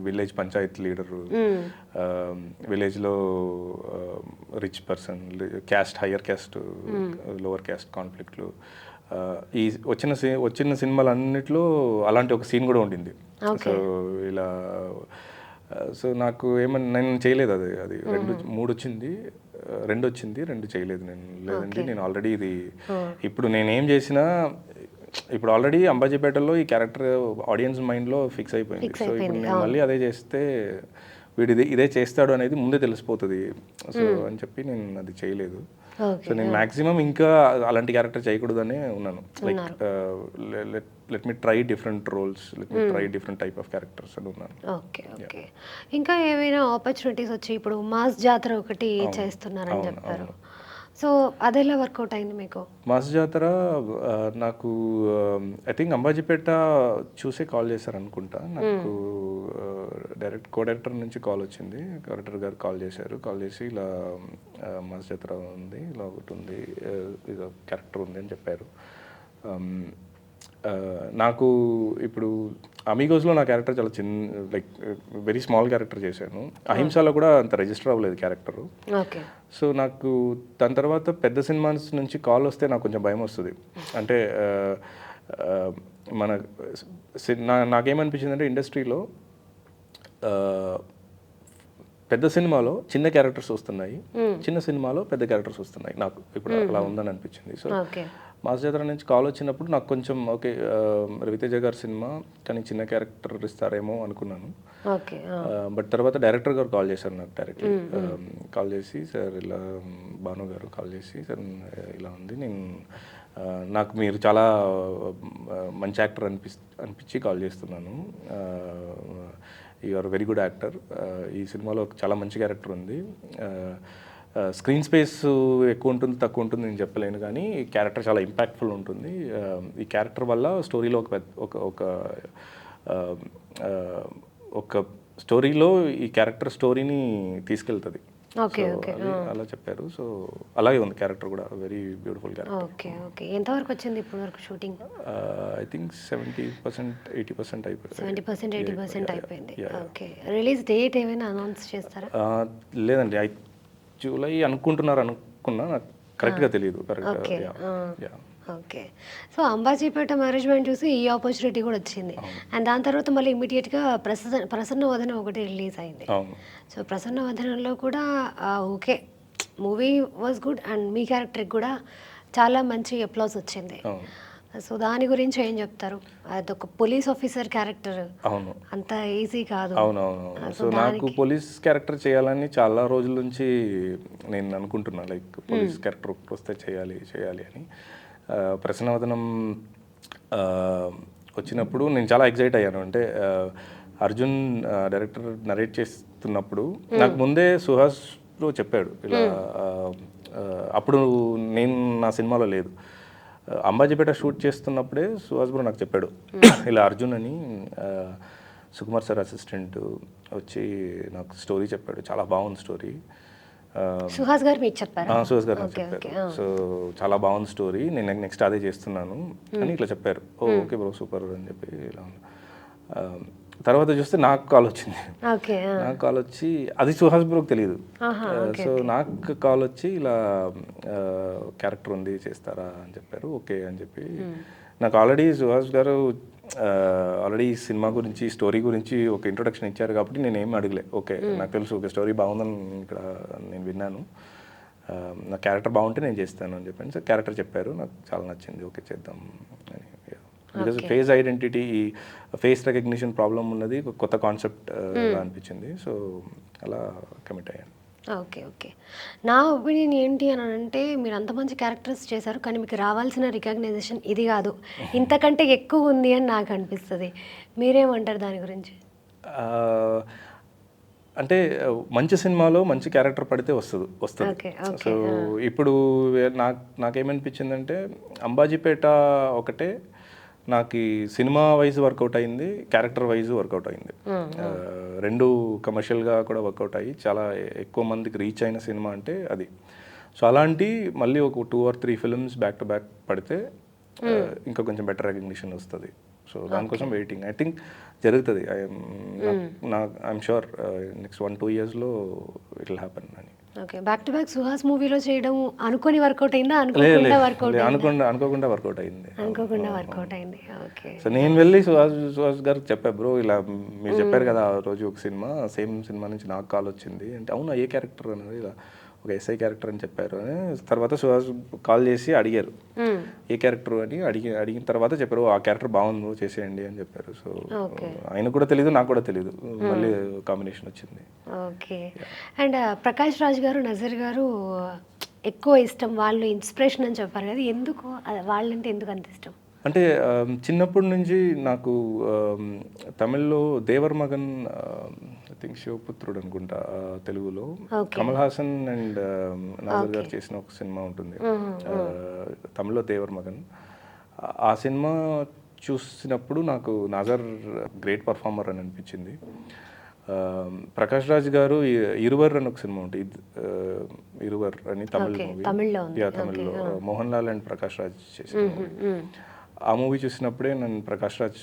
విలేజ్ పంచాయత్ లీడరు, విలేజ్లో rich person, caste higher caste lower caste కాన్ఫ్లిక్ట్లు. ఈ వచ్చిన సినిమాలన్నిట్లో అలాంటి ఒక సీన్ కూడా ఉండింది. సో ఇలా సో నాకు నేను చేయలేదు అది 2-3 వచ్చింది, 2 వచ్చింది, 2 చేయలేదు నేను. లేదండి నేను ఆల్రెడీ ఇది ఇప్పుడు నేనేం చేసినా ఇప్పుడు ఆల్రెడీ అంబాజీపేటలో ఈ క్యారెక్టర్ ఆడియన్స్ మైండ్లో ఫిక్స్ అయిపోయింది. సో ఇప్పుడు నేను మళ్ళీ అదే చేస్తే వీడు ఇదే చేస్తాడు అనేది ముందే తెలిసిపోతుంది. సో అని చెప్పి నేను అది చేయలేదు. సో నేను మ్యాక్సిమం ఇంకా అలాంటి క్యారెక్టర్ చేయకూడదనే ఉన్నాను. Like let me try different roles, let me try different type of characters అని ఉన్నాను. ఓకే ఓకే ఇంకా ఏమైనా ఆపర్చునిటీస్ వచ్చి ఇప్పుడు మాస్ జాతర ఒకటి చేస్తున్నారని చెప్పారు. సో అదెలా వర్కౌట్ అయింది మీకు? మాస్ జాతర నాకు ఐ థింక్ అంబాజీపేట చూసే కాల్ చేశారు అనుకుంటా. నాకు డైరెక్టర్ నుంచి కాల్ వచ్చింది. డైరెక్టర్ గారు కాల్ చేశారు. కాల్ చేసి ఇలా మాస్ జాతర ఉంది, ఇలా ఒకటి ఉంది, ఇది క్యారెక్టర్ ఉంది అని చెప్పారు. నాకు ఇప్పుడు అమీగోస్లో నా క్యారెక్టర్ చాలా చిన్న, లైక్ వెరీ స్మాల్ క్యారెక్టర్ చేశాను. అహింసలో కూడా అంత రిజిస్టర్ అవ్వలేదు క్యారెక్టరు. సో నాకు దాని తర్వాత పెద్ద సినిమాస్ నుంచి కాల్ వస్తే నాకు కొంచెం భయం వస్తుంది. అంటే మన నాకేమనిపించింది అంటే ఇండస్ట్రీలో పెద్ద సినిమాలో చిన్న క్యారెక్టర్స్ వస్తున్నాయి, చిన్న సినిమాలో పెద్ద క్యారెక్టర్స్ వస్తున్నాయి. నాకు ఇప్పుడు అలా ఉందని అనిపించింది. సో మాస్ జాతర నుంచి కాల్ వచ్చినప్పుడు నాకు కొంచెం ఓకే, రవితేజ గారి సినిమా కానీ చిన్న క్యారెక్టర్ ఇస్తారేమో అనుకున్నాను. బట్ తర్వాత డైరెక్టర్ గారు కాల్ చేశారు నాకు డైరెక్ట్లీ. కాల్ చేసి సార్ ఇలా భాను గారు కాల్ చేసి సార్ ఇలా ఉంది, నాకు మీరు చాలా మంచి యాక్టర్ అనిపించి కాల్ చేస్తున్నాను, you are very good actor, ఈ సినిమాలో చాలా మంచి క్యారెక్టర్ ఉంది, స్క్రీన్ స్పేస్ ఎక్కువ ఉంటుంది తక్కువ ఉంటుంది నేను చెప్పలేను, కానీ ఈ క్యారెక్టర్ చాలా ఇంపాక్ట్ఫుల్ ఉంటుంది, ఈ క్యారెక్టర్ వల్ల స్టోరీలో ఒక స్టోరీలో ఈ క్యారెక్టర్ స్టోరీని తీసుకెళ్తుంది. అలా చెప్పారు. సో అలాగే ఉంది క్యారెక్టర్ కూడా, very beautiful character. Okay okay ఎంతవరకు వచ్చింది ఇప్పుడు వరకు షూటింగ్? ఐ థింక్ 70%-80% అయిపోయింది. 70%-80% అయిపోయింది. ఓకే రిలీజ్ డేట్ ఏమైనా అనౌన్స్ చేస్తారా? లేదండి, జూలై అనుకున్నా, నాకు కరెక్ట్గా తెలియదు. Okay so Ambajipeta marriage band చూసి ఈ ఆపర్చునిటీ కూడా వచ్చింది. అండ్ దాని తర్వాత మళ్ళీ ఇమీడియట్గా ప్రసన్న వదన ఒకటి రిలీజ్ అయింది. సో ప్రసన్న వదనంలో కూడా okay movie was good and మీ క్యారెక్టర్కి కూడా చాలా మంచి అప్లాస్ వచ్చింది. సో దాని గురించి ఏం చెప్తారు? అదొక పోలీస్ ఆఫీసర్ క్యారెక్టర్, అవును, అంత ఈజీ కాదు. అవునవును. సో నాకు పోలీస్ క్యారెక్టర్ చేయాలని చాలా రోజుల నుంచి నేను అనుకుంటున్నా, లైక్ పోలీస్ క్యారెక్టర్ వస్తే చేయాలి అని. ప్రసన్నవదనం వచ్చినప్పుడు నేను చాలా ఎక్సైట్ అయ్యాను. అంటే అర్జున్ డైరెక్టర్ నరేట్ చేస్తున్నప్పుడు నాకు ముందే సుహాస్ బ్రో చెప్పాడు ఇలా, అప్పుడు నేను నా సినిమాలో లేదు, అంబాజీపేట షూట్ చేస్తున్నప్పుడే సుహాస్ బ్రో నాకు చెప్పాడు ఇలా అర్జున్ అని సుకుమార్ సార్ అసిస్టెంట్ వచ్చి నాకు స్టోరీ చెప్పాడు, చాలా బాగుంది స్టోరీ. సుహాస్ గారు మీకు చెప్పారు? సుహాస్ గారు నాకు చెప్పారు. సో చాలా బాగుంది స్టోరీ, నేను నెక్స్ట్ అదే చేస్తున్నాను అని ఇట్లా చెప్పారు. ఓకే బ్రో సూపర్ అని చెప్పి ఇలా తర్వాత చూస్తే నాకు కాల్ వచ్చింది. నాకు కాల్ వచ్చి, అది సుహాస్ బ్రోకి తెలియదు. సో నాకు కాల్ వచ్చి ఇలా క్యారెక్టర్ ఉంది చేస్తారా అని చెప్పారు. ఓకే అని చెప్పి, నాకు ఆల్రెడీ సుహాస్ గారు ఆల్రెడీ సినిమా గురించి స్టోరీ గురించి ఒక ఇంట్రొడక్షన్ ఇచ్చారు కాబట్టి నేను ఏమి అడగలే. ఓకే నాకు తెలుసు ఓకే స్టోరీ బాగుందని ఇక్కడ నేను విన్నాను, నా క్యారెక్టర్ బాగుంటే నేను చేస్తాను అని చెప్పాను. సో క్యారెక్టర్ చెప్పారు, నాకు చాలా నచ్చింది, ఓకే చేద్దాం అని. Because face identity, face recognition problem ఉన్నది ఒక కొత్త కాన్సెప్ట్ అనిపించింది. సో అలా కమిట్ అయ్యాను. ఓకే. ఓకే. నా ఒపీనియన్ ఏంటి అని అంటే, మీరు అంత మంచి క్యారెక్టర్స్ చేశారు. కానీ మీకు రావాల్సిన రికగ్నైజేషన్ ఇది కాదు, ఇంతకంటే ఎక్కువ ఉంది అని నాకు అనిపిస్తుంది. మీరేమంటారు దాని గురించి? అంటే మంచి సినిమాలో మంచి క్యారెక్టర్ పడితే వస్తుంది. ఓకే. సో ఇప్పుడు నాకేమనిపించిందంటే అంబాజీపేట ఒకటే నాకు ఈ సినిమా వైజ్ వర్కౌట్ అయింది, క్యారెక్టర్ వైజ్ వర్కౌట్ అయింది. రెండు కమర్షియల్గా కూడా వర్కౌట్ అయ్యి చాలా ఎక్కువ మందికి రీచ్ అయిన సినిమా అంటే అది. సో అలాంటి మళ్ళీ ఒక 2 or 3 films back to back పడితే ఇంకా కొంచెం బెటర్ రికగ్నిషన్ వస్తుంది. సో దానికోసం వెయిటింగ్. ఐ థింక్ జరుగుతుంది. ఐఎమ్ షూర్ నెక్స్ట్ 1-2 yearsలో ఇట్ విల్ హ్యాపెన్ అని. Okay. Back to back Suhas మూవీలో చేయడం అనుకోని వర్కౌట్ అయిందా? అనుకోకుండా వర్కౌట్ అనుకోకుండా వర్కౌట్ అయింది. అనుకోకుండా వర్కౌట్ అయింది. ఓకే. సో నేను వెళ్ళి సుహాస్ గారికి చెప్పా, బ్రో ఇలా మీరు చెప్పారు కదా ఆ రోజు ఒక సినిమా, సేమ్ సినిమా నుంచి నాకు కాల్ వచ్చింది అంటే, అవునా ఏ క్యారెక్టర్ అనేది, ఇలా ఒక ఎస్ఐ క్యారెక్టర్ అని చెప్పారు అని. తర్వాత సుహాస్ కాల్ చేసి అడిగారు ఏ క్యారెక్టర్ అని. అడిగిన తర్వాత చెప్పారు ఆ క్యారెక్టర్ బాగుంది చేసేయండి అని చెప్పారు. సో ఆయన కూడా తెలీదు, నాకు కూడా తెలీదు, మళ్ళీ కాంబినేషన్ వచ్చింది. ఓకే. అండ్ ప్రకాష్ రాజ్ గారు, నజర్ గారు ఎక్కువ ఇష్టం, వాళ్ళు ఇన్స్పిరేషన్ అని చెప్పారు కదా, ఎందుకు వాళ్ళంటే ఎందుకు అంత ఇష్టం? అంటే చిన్నప్పటి నుంచి నాకు తమిళ్లో దేవర్ మగన్, ఐ థింక్ శివపుత్రుడు అనుకుంటా తెలుగులో, కమల్ హాసన్ అండ్ నజర్ గారు చేసిన ఒక సినిమా ఉంటుంది తమిళ్లో దేవర్ మగన్. ఆ సినిమా చూసినప్పుడు నాకు నజర్ గ్రేట్ పర్ఫార్మర్ అని అనిపించింది. ప్రకాష్ రాజ్ గారు ఇరువర్ అని ఒక సినిమా ఉంటుంది, ఇరువర్ అని తమిళ్లో మోహన్ లాల్ అండ్ ప్రకాష్ రాజ్ చేసిన ఆ మూవీ చూసినప్పుడే నేను ప్రకాష్ రాజ్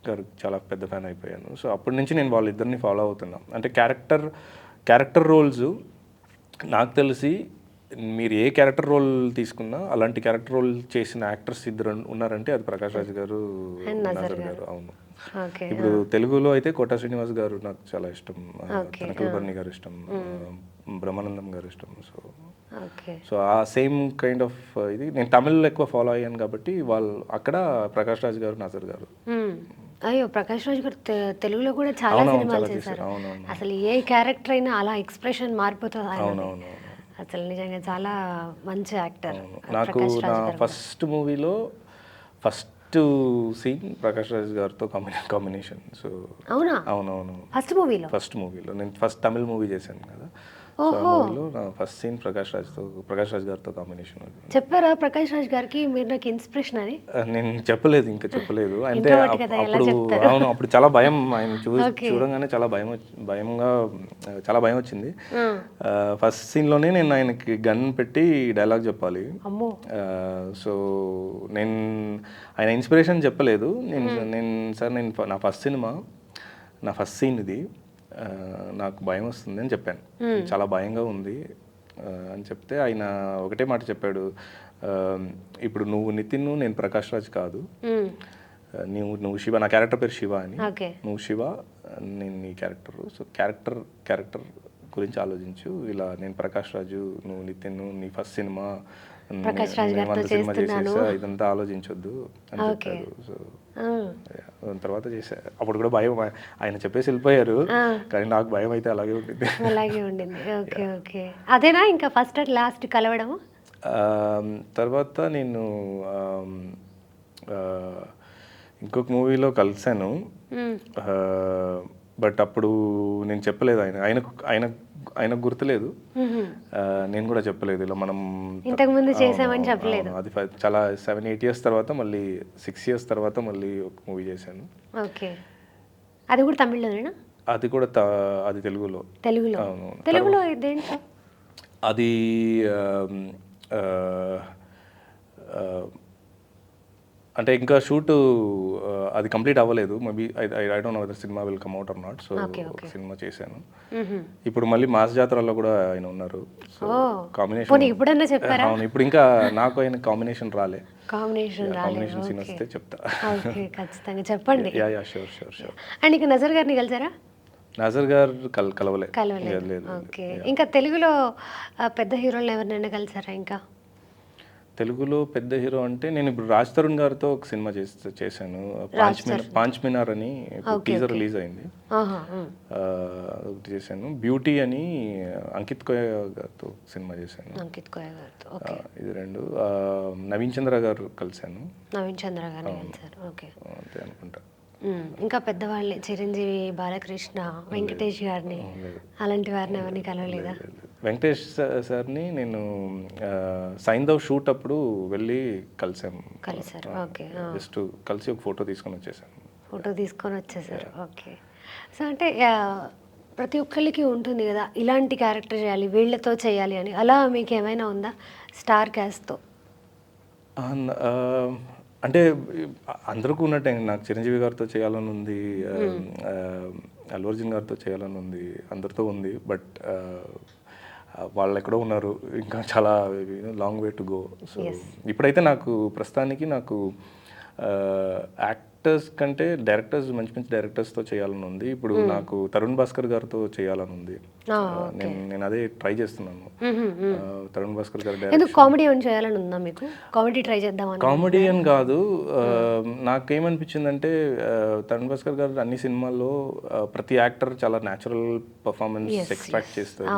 గారు చాలా పెద్ద ఫ్యాన్ అయిపోయాను. సో అప్పటి నుంచి నేను వాళ్ళిద్దరిని ఫాలో అవుతున్నాను. అంటే క్యారెక్టర్ రోల్స్ నాకు తెలిసి మీరు ఏ క్యారెక్టర్ రోల్ తీసుకున్నా అలాంటి క్యారెక్టర్ రోల్ చేసిన యాక్టర్స్ ఇద్దరు ఉన్నారంటే అది ప్రకాష్ రాజ్ గారు, నజర్ గారు. అవును. ఇప్పుడు తెలుగులో అయితే కోట శ్రీనివాస్ గారు నాకు చాలా ఇష్టం, కనకలబర్ణి గారు ఇష్టం, బ్రహ్మానందం గారు ఇష్టం. సో ఆ సేమ్ కైండ్ ఆఫ్ ఇది నేను తమిళ్లో ఎక్కువ ఫాలో అయ్యాను కాబట్టి వాళ్ళు అక్కడ ప్రకాష్ రాజ్ గారు, నజర్ గారు. అయ్యో, ప్రకాష్ రాజ్ గారు తెలుగులో కూడా చాలా సినిమాలు చేశారు. అసలు ఏ క్యారెక్టర్ అయినా అలా ఎక్స్ప్రెషన్ మారిపోతుంది. అసలు నిజంగా చాలా మంచి యాక్టర్. నాకు నా ఫస్ట్ మూవీలో ఫస్ట్ సీన్ ప్రకాష్ రాజ్ గారితో కాంబినేషన్. సో అవునవును, ఫస్ట్ మూవీలో నేను ఫస్ట్ తమిళ్ మూవీ చేశాను కదా, మూవీలో నా ఫస్ట్ సీన్ ప్రకాష్ రాజ్ గారితో కాంబినేషన్. చెప్పారా ప్రకాష్ రాజ్ గారికి మీరు నాకు ఇన్స్పిరేషన్ అని? నేను ఇంకా చెప్పలేదు. అంటే అప్పుడు చాలా భయం, ఆయన చూడంగానే చాలా భయం వచ్చింది. ఫస్ట్ సీన్లోనే నేను ఆయనకి గన్ పెట్టి డైలాగ్ చెప్పాలి. సో నేను ఆయన ఇన్స్పిరేషన్ చెప్పలేదు. నేను నా ఫస్ట్ సినిమా, నా ఫస్ట్ సీన్ ఇది, నాకు భయం వస్తుంది అని చెప్పాను. చాలా భయంగా ఉంది అని చెప్తే ఆయన ఒకటే మాట చెప్పాడు, ఇప్పుడు నువ్వు నితిన్, నేను ప్రకాష్ రాజ్ కాదు, నువ్వు శివ, నా క్యారెక్టర్ పేరు శివ అని, నువ్వు శివ, నేను నీ క్యారెక్టర్. సో క్యారెక్టర్ గురించి ఆలోచించు, ఇలా నేను ప్రకాష్ రాజు, నువ్వు నితిన్, నీ ఫస్ట్ సినిమా, సినిమా చేసేసా, ఇదంతా ఆలోచించొద్దు అని చెప్పారు. సో తర్వాత చేసా. అప్పుడు కూడా భయం, ఆయన చెప్పేసి వెళ్ళిపోయారు, కానీ నాకు భయం అయితే అలాగే ఉండింది. ఓకే. ఓకే. అదేనా ఇంకా ఫస్ట్ అండ్ లాస్ట్ కలవడము? తర్వాత నేను ఇంకొక మూవీలో కలిసాను, బట్ అప్పుడు నేను చెప్పలేదు, ఆయనకు గుర్తులేదు, నేను కూడా చెప్పలేదు. ఇలా మనం ఇంతకుముందు చేసామని చెప్పలేదు. అది చాలా 7-8 years తర్వాత, మళ్ళీ 6 years తర్వాత మళ్ళీ ఒక మూవీ చేశాను. ఓకే. అది కూడా తమిళ్లోనేనా? అది కూడా అది తెలుగులో. తెలుగులో ఇదేంటి? అది అంటే ఇంకా షూట్ అది కంప్లీట్ అవ్వలేదు. Maybe I don't know whether cinema will come out or not. So cinema చేశాను. ఇప్పుడు మళ్ళీ మాస్ జాతరలో కూడా ఆయన ఉన్నారు. సో కాంబినేషన్ ఇప్పుడన్నా చెప్పారా? అవును, ఇప్పుడు ఇంకా నాకు ఆయన కాంబినేషన్ రాలే. కాంబినేషన్ సీన్ వస్తే చెప్తా. ఓకే, ఖచ్చితంగా చెప్పండి. Yeah sure. అండ్ ఇంకా నజర్ గారిని కలిసారా? నజర్ గారు కలవలేదు. ఓకే. ఇంకా తెలుగులో పెద్ద హీరోలు ఎవరినైనా కలిసారా? ఇంకా తెలుగులో పెద్ద హీరో అంటే నేను ఇప్పుడు రాజ్ తరుణ్ గారితో ఒక సినిమా చేశాను, పాంచ్ మినార్ అని టీజర్ రిలీజ్ అయింది. ఒకటి చేశాను. బ్యూటీ అని అంకిత్ కోయ గారితో సినిమా చేశాను. ఇది 2. నవీన్ చంద్ర గారు కలిశాను. అంతే అనుకుంటా. ఇంకా పెద్దవాళ్ళని చిరంజీవి, బాలకృష్ణ, వెంకటేష్ గారిని అలాంటి వారిని ఎవరిని కలవలేదా? వెంకటేష్ సార్ని నేను సైందవ్ షూట్ అప్పుడు వెళ్ళి కలిసారు. ఓకే. జస్ట్ కలిసి ఒక ఫోటో తీసుకొని వచ్చేసారు. ఓకే. సో అంటే ప్రతి ఒక్కరికి ఉంటుంది కదా ఇలాంటి క్యారెక్టర్ చేయాలి, వీళ్ళతో చేయాలి అని. అలా మీకు ఏమైనా ఉందా స్టార్ క్యాస్ట్తో? అంటే అందరికీ ఉన్నట్టే నాకు చిరంజీవి గారితో చేయాలని ఉంది, అల్లు అర్జున్ గారితో చేయాలని ఉంది, అందరితో ఉంది. బట్ వాళ్ళు ఎక్కడో ఉన్నారు, ఇంకా చాలా long way to go. So ఇప్పుడైతే నాకు ప్రస్తుతానికి యాక్టర్స్ కంటే డైరెక్టర్స్, మంచి మంచి డైరెక్టర్స్తో చేయాలని ఉంది. ఇప్పుడు నాకు తరుణ్ భాస్కర్ గారితో చేయాలని ఉంది. నేను అదే ట్రై చేస్తున్నాను. తరుణ్ భాస్కర్ గారు కామెడీ చేయాలని ఉందా మీకు? కామెడీ ట్రై చేద్దాం. కామెడీ అని కాదు, నాకేమనిపించిందంటే తరుణ్ భాస్కర్ గారు అన్ని సినిమాల్లో ప్రతి యాక్టర్ చాలా న్యాచురల్ పర్ఫార్మెన్స్ ఎక్స్ట్రాక్ట్ చేస్తారు.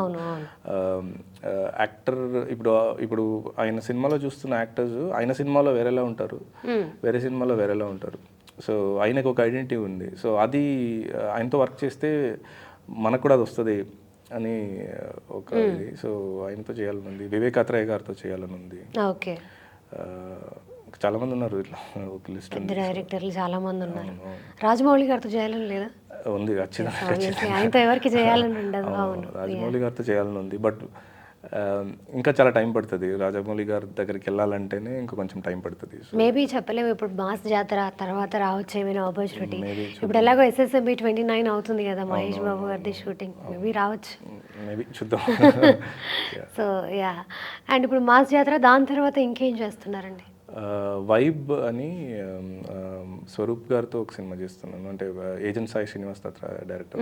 యాక్టర్ ఇప్పుడు ఆయన సినిమాలో చూస్తున్న యాక్టర్స్ ఆయన సినిమాలో వేరేలా ఉంటారు, వేరే సినిమాలో వేరేలా ఉంటారు. సో ఆయనకు ఒక ఐడెంటిటీ ఉంది. సో అది ఆయనతో వర్క్ చేస్తే మనకు కూడా అది వస్తుంది అని ఒక ఇది. సో ఆయనతో చేయాలని ఉంది. వివేక్ అత్రేయ గారితో చేయాలని ఉంది. ఓకే. చాలా మంది ఉన్నారు, ఇట్లా ఒక లిస్ట్ డైరెక్టర్లు చాలా మంది ఉన్నారు. రాజమౌళి గారితో చేయాలని లేదా? ఉంది, ఆయనతో ఎవరికి చేయాలని ఉండదు. రాజమౌళి గారితో చేయాలని ఉంది. బట్ ఇంకా చాలా టైం పడుతుంది. రాజమౌళి గారి దగ్గరికి వెళ్ళాలంటేనే ఇంకా కొంచెం టైం పడుతుంది. మేబీ చెప్పలేము. ఇప్పుడు మాస్ జాతర తర్వాత రావచ్చు ఏమైనా ఆపర్చునిటీ. ఇప్పుడు ఎలాగో SSMB 29 అవుతుంది కదా మహేష్ బాబు గారిది షూటింగ్, మేబీ రావచ్చు. మేబీ చూద్దాం. So yeah. అండ్ ఇప్పుడు మాస్ జాతర దాని తర్వాత ఇంకేం చేస్తున్నారండి? వైబ్ అని స్వరూప్ గారితో ఒక సినిమా చేస్తున్నాను. అంటే ఏజెంట్ సాయి శ్రీనివాస్ దత్తా డైరెక్టర్,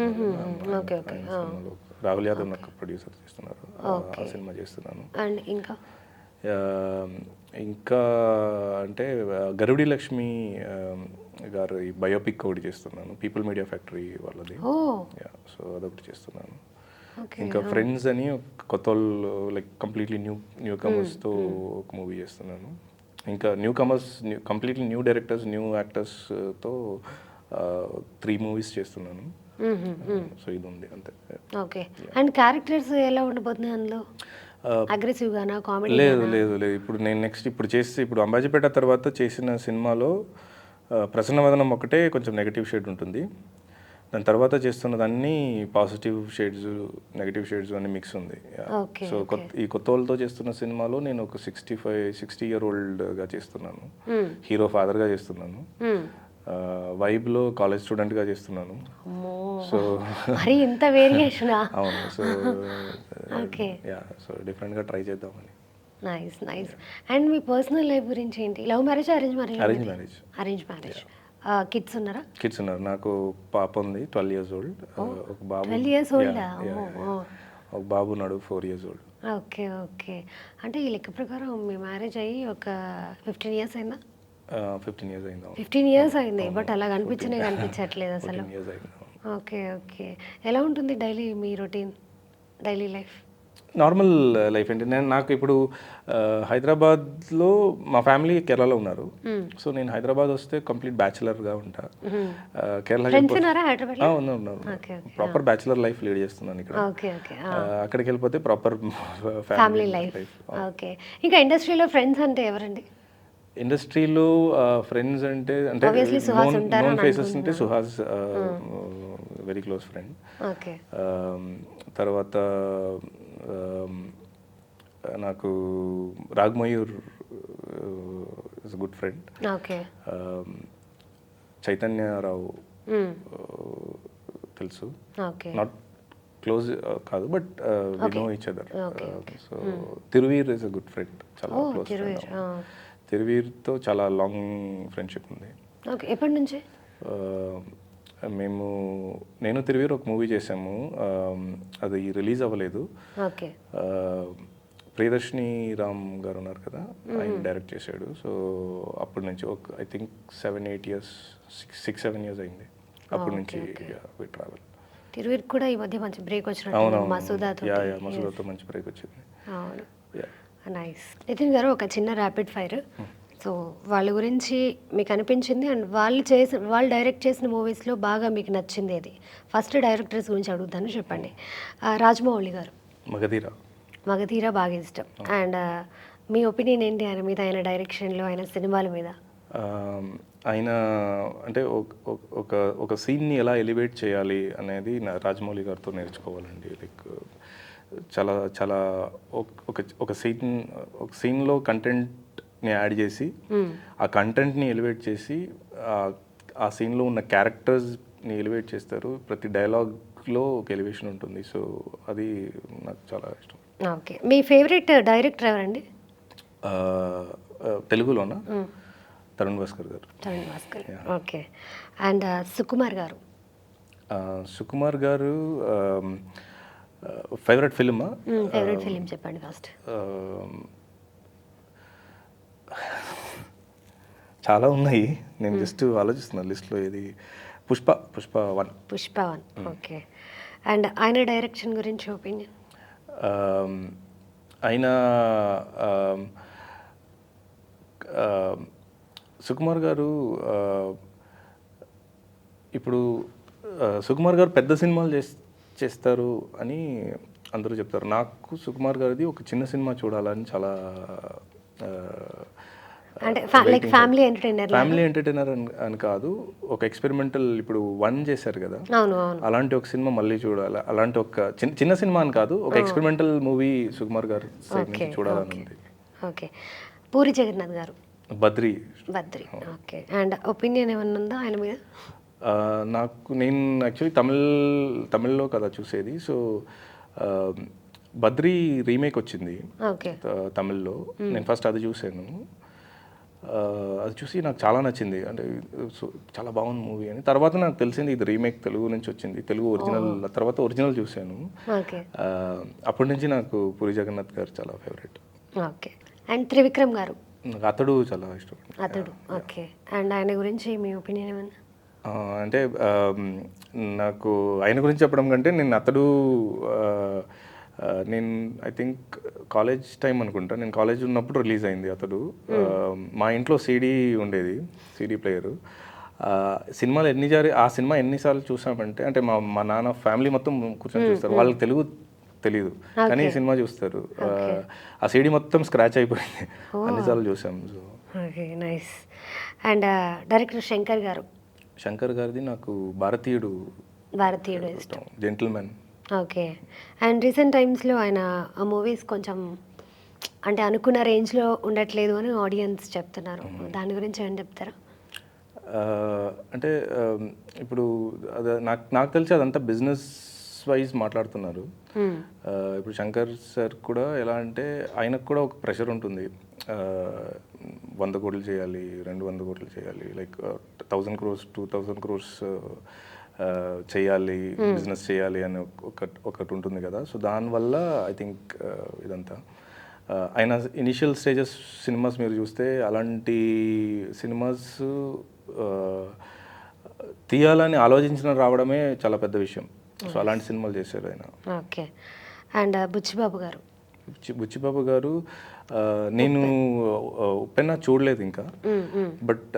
రాహుల్ యాదవ్ నాకు ప్రొడ్యూసర్ చేస్తున్నారు. ఆ సినిమా చేస్తున్నాను. అండ్ ఇంకా అంటే గరుడి లక్ష్మి గారు బయోపిక్ ఒకటి చేస్తున్నాను, పీపుల్ మీడియా ఫ్యాక్టరీ వాళ్ళది. సో అదొకటి చేస్తున్నాను. ఇంకా ఫ్రెండ్స్ అని కొత్త వాళ్ళు, లైక్ కంప్లీట్లీ న్యూ కమర్స్తో ఒక మూవీ చేస్తున్నాను. ఇంకా కంప్లీట్లీ న్యూ డైరెక్టర్స్, న్యూ యాక్టర్స్తో 3 మూవీస్ చేస్తున్నాను. సో ఇది ఉంది అంతే. ఓకే. అండ్ క్యారెక్టర్స్ ఎలా ఉండబోతున్నాయి అందులో? అగ్రెసివ్ గానా, కామెడీ? లేదు. ఇప్పుడు నేను ఇప్పుడు అంబాజీపేట తర్వాత చేసిన సినిమాలో ప్రసన్నవదనం ఒకటే కొంచెం నెగటివ్ షేడ్ ఉంటుంది. దాని తర్వాత చేస్తున్నదన్నీ పాజిటివ్ షేడ్స్, నెగటివ్ షేడ్స్ అన్ని మిక్స్ ఉంది. సో ఈ కొత్త వాళ్ళతో చేస్తున్న సినిమాలో నేను ఒక 60 year oldగా చేస్తున్నాను, హీరో ఫాదర్గా చేస్తున్నాను. వైబ్లో కాలేజ్ స్టూడెంట్గా చేస్తున్నాను. సో ఇంత వేరియేషన్. అవును. సో సో డిఫరెంట్గా ట్రై చేద్దామని. Nice. And me personal life గురించి ఏంటి? Love marriage, arrange marriage? Arrange marriage. Kids ఉన్నారా? కిడ్స్ ఉన్నారు. నాకు పాప ఉంది 12 years old. ఒక బాబు 12 years old. ఒక బాబు ఉన్నాడు 4 years old. ఓకే. అంటే ఈ లెక్క ప్రకారం మీ మ్యారేజ్ అయ్యి ఒక 15 years అయిందా? 15 years అయింది. 15 years అయింది. బట్ అలా కనిపించట్లేదు అసలు. ఓకే. ఎలా ఉంటుంది మీ routine, daily life? Normal life ఏంటి, నాకు ఇప్పుడు హైదరాబాద్లో మా ఫ్యామిలీ కేరళలో ఉన్నారు. సో నేను హైదరాబాద్ వస్తే కంప్లీట్ బ్యాచులర్గా ఉంటా. కేరళ ఉన్నారు. ప్రాపర్ బ్యాచులర్ లైఫ్ లీడ్ చేస్తున్నాను ఇక్కడ. అక్కడికి వెళ్ళిపోతే ప్రాపర్ ఫ్యామిలీ లైఫ్. ఓకే. ఇంకా ఇండస్ట్రీలో ఫ్రెండ్స్ అంటే ఎవరండి? ఇండస్ట్రీలో ఫ్రెండ్స్ అంటే నోన్ ఫేసెస్ అంటే సుహాస్, వెరీ క్లోజ్ ఫ్రెండ్. తర్వాత నాకు Ragmayur is good friend. Chaitanya Rao తెలుసు, నాట్ క్లోజ్ కాదు but we know each other. So Tiruveer is a good friend, చాలా క్లోజ్ ఫ్రెండ్. తిరువీర్తో చాలా లాంగ్ ఫ్రెండ్షిప్ ఉంది. ఎప్పటి నుంచి? నేను తిరువీర్ ఒక మూవీ చేసాము, అది రిలీజ్ అవ్వలేదు. ప్రియదర్శిని రామ్ గారు ఉన్నారు కదా, ఆయన డైరెక్ట్ చేశాడు. సో అప్పటి నుంచి ఒక ఐ థింక్ 7-8 ఇయర్స్ 6-7 ఇయర్స్ అయింది అప్పటి నుంచి వి ట్రావెల్. తిరువిర్ కూడా ఈ మధ్య మంచి బ్రేక్ వచ్చినట్టు అవునవును, మసూదాతో. మసూదాతో మంచి బ్రేక్ వచ్చింది. అవును, నైస్. నితిన్ గారు ఒక చిన్న ర్యాపిడ్ ఫైర్. సో వాళ్ళ గురించి మీకు అనిపించింది అండ్ వాళ్ళు డైరెక్ట్ చేసిన మూవీస్లో బాగా మీకు నచ్చింది ఏది? ఫస్ట్ డైరెక్టర్స్ గురించి అడుగుతాను, చెప్పండి. రాజమౌళి గారు. మగధీర బాగా ఇష్టం. అండ్ మీ ఒపీనియన్ ఏంటి ఆయన మీద, ఆయన డైరెక్షన్లో, ఆయన సినిమాల మీద? ఆయన అంటే ఒక సీన్ని ఎలా ఎలివేట్ చేయాలి అనేది రాజమౌళి గారితో నేర్చుకోవాలండి. లైక్ చాలా చాలా ఒక సీన్లో కంటెంట్ని యాడ్ చేసి ఆ కంటెంట్ని ఎలివేట్ చేసి ఆ సీన్లో ఉన్న క్యారెక్టర్స్ని ఎలివేట్ చేస్తారు. ప్రతి డైలాగ్లో ఒక ఎలివేషన్ ఉంటుంది. సో అది నాకు చాలా ఇష్టం. ఓకే, మీ ఫేవరెట్ డైరెక్టర్ ఎవరండి? తెలుగులోనా? తరుణ్ భాస్కర్ గారు. ఓకే. అండ్ సుకుమార్ గారు. సుకుమార్ గారు ఫేవరెట్ ఫిల్మా? ఫేవరెట్ ఫిల్మ్ చెప్పండి ఫస్ట్. చాలా ఉన్నాయి, నేను జస్ట్ ఆలోచిస్తున్నాను లిస్ట్లో ఏది. పుష్ప 1. ఓకే. అండ్ ఆయన డైరెక్షన్ గురించి ఒపీనియన్? ఆయన సుకుమార్ గారు ఇప్పుడు సుకుమార్ గారు పెద్ద సినిమాలు చేస్తారు అని అందరూ చెప్తారు. నాకు సుకుమార్ గారిది ఒక చిన్న సినిమా చూడాలని చాలా అంటే లైక్ ఫ్యామిలీ ఎంటర్టైనర్ అని కాదు, ఒక ఎక్స్పెరిమెంటల్. ఇప్పుడు 1 చేశారు కదా, అలాంటి ఒక సినిమా మళ్ళీ చూడాలి. అలాంటి ఒక చిన్న సినిమా అని కాదు, ఒక ఎక్స్పెరిమెంటల్ మూవీ సుకుమార్ గారు సైడ్ నుంచి చూడాలని ఉంది. ఓకే. పూరి జగన్నాథ్ గారు. బద్రీ. ఓకే. అండ్ ఒపీనియన్ ఏమన్నా ఉందా ఆయన మీద? నేను యాక్చువల్లీ తమిళ్లో కదా చూసేది. సో బద్రీ రీమేక్ వచ్చింది తమిళ్లో, నేను ఫస్ట్ అది చూసాను. అది చూసి నాకు చాలా నచ్చింది, అంటే చాలా బాగుంది మూవీ అని. తర్వాత నాకు తెలిసింది ఇది రీమేక్ తెలుగు నుంచి వచ్చింది, తెలుగు ఒరిజినల్. తర్వాత ఒరిజినల్ చూశాను. అప్పటి నుంచి నాకు పూరి జగన్నాథ్ గారు చాలా ఫేవరెట్. ఓకే. అండ్ త్రివిక్రమ్ గారు. నాకు అతడు చాలా ఇష్టం. ఓకే. అండ్ ఆయన గురించి మీ ఒపీనియన్ ఏమన్నా? అంటే నాకు ఆయన గురించి చెప్పడం కంటే నేను ఐ థింక్ కాలేజ్ టైం అనుకుంటా, నేను కాలేజ్ ఉన్నప్పుడు రిలీజ్ అయింది అతడు. మా ఇంట్లో ఉండేది, సీడీ ప్లేయరు. సినిమాలు ఆ సినిమా ఎన్నిసార్లు చూసామంటే, అంటే మా నాన్న ఫ్యామిలీ మొత్తం కూర్చొని చూస్తారు. వాళ్ళకి తెలుగు తెలియదు కానీ సినిమా చూస్తారు. ఆ సీడీ మొత్తం స్క్రాచ్ అయిపోయింది, అన్నిసార్లు చూసాం. So nice. And director Shankar గారిది నాకు భారతీయుడు ఇష్టం, జెంటిల్మెన్. ఓకే. అండ్ రీసెంట్ టైమ్స్లో ఆయన ఆ మూవీస్ కొంచెం అంటే అనుకున్న రేంజ్లో ఉండట్లేదు అని ఆడియన్స్ చెప్తున్నారు, దాని గురించి ఏం చెప్తారా? అంటే ఇప్పుడు నాకు తెలిసి అదంతా బిజినెస్ వైజ్ మాట్లాడుతున్నారు. ఇప్పుడు శంకర్ సార్ కూడా ఎలా అంటే ఆయనకు కూడా ఒక ప్రెషర్ ఉంటుంది, 100 కోట్లు చేయాలి, 200 కోట్లు చేయాలి, లైక్ 1000 crores 2000 crores చేయాలి, బిజినెస్ చేయాలి అని ఒకటి ఉంటుంది కదా. సో దానివల్ల ఐ థింక్ ఇదంతా ఆయన ఇనిషియల్ స్టేజెస్ సినిమాస్ మీరు చూస్తే అలాంటి సినిమాస్ తీయాలని ఆలోచించిన రావడమే చాలా పెద్ద విషయం. సో అలాంటి సినిమాలు చేశారు ఆయన. ఓకే. అండ్ బుచ్చిబాబు గారు నేను ఉప్పెన్న చూడలేదు ఇంకా, బట్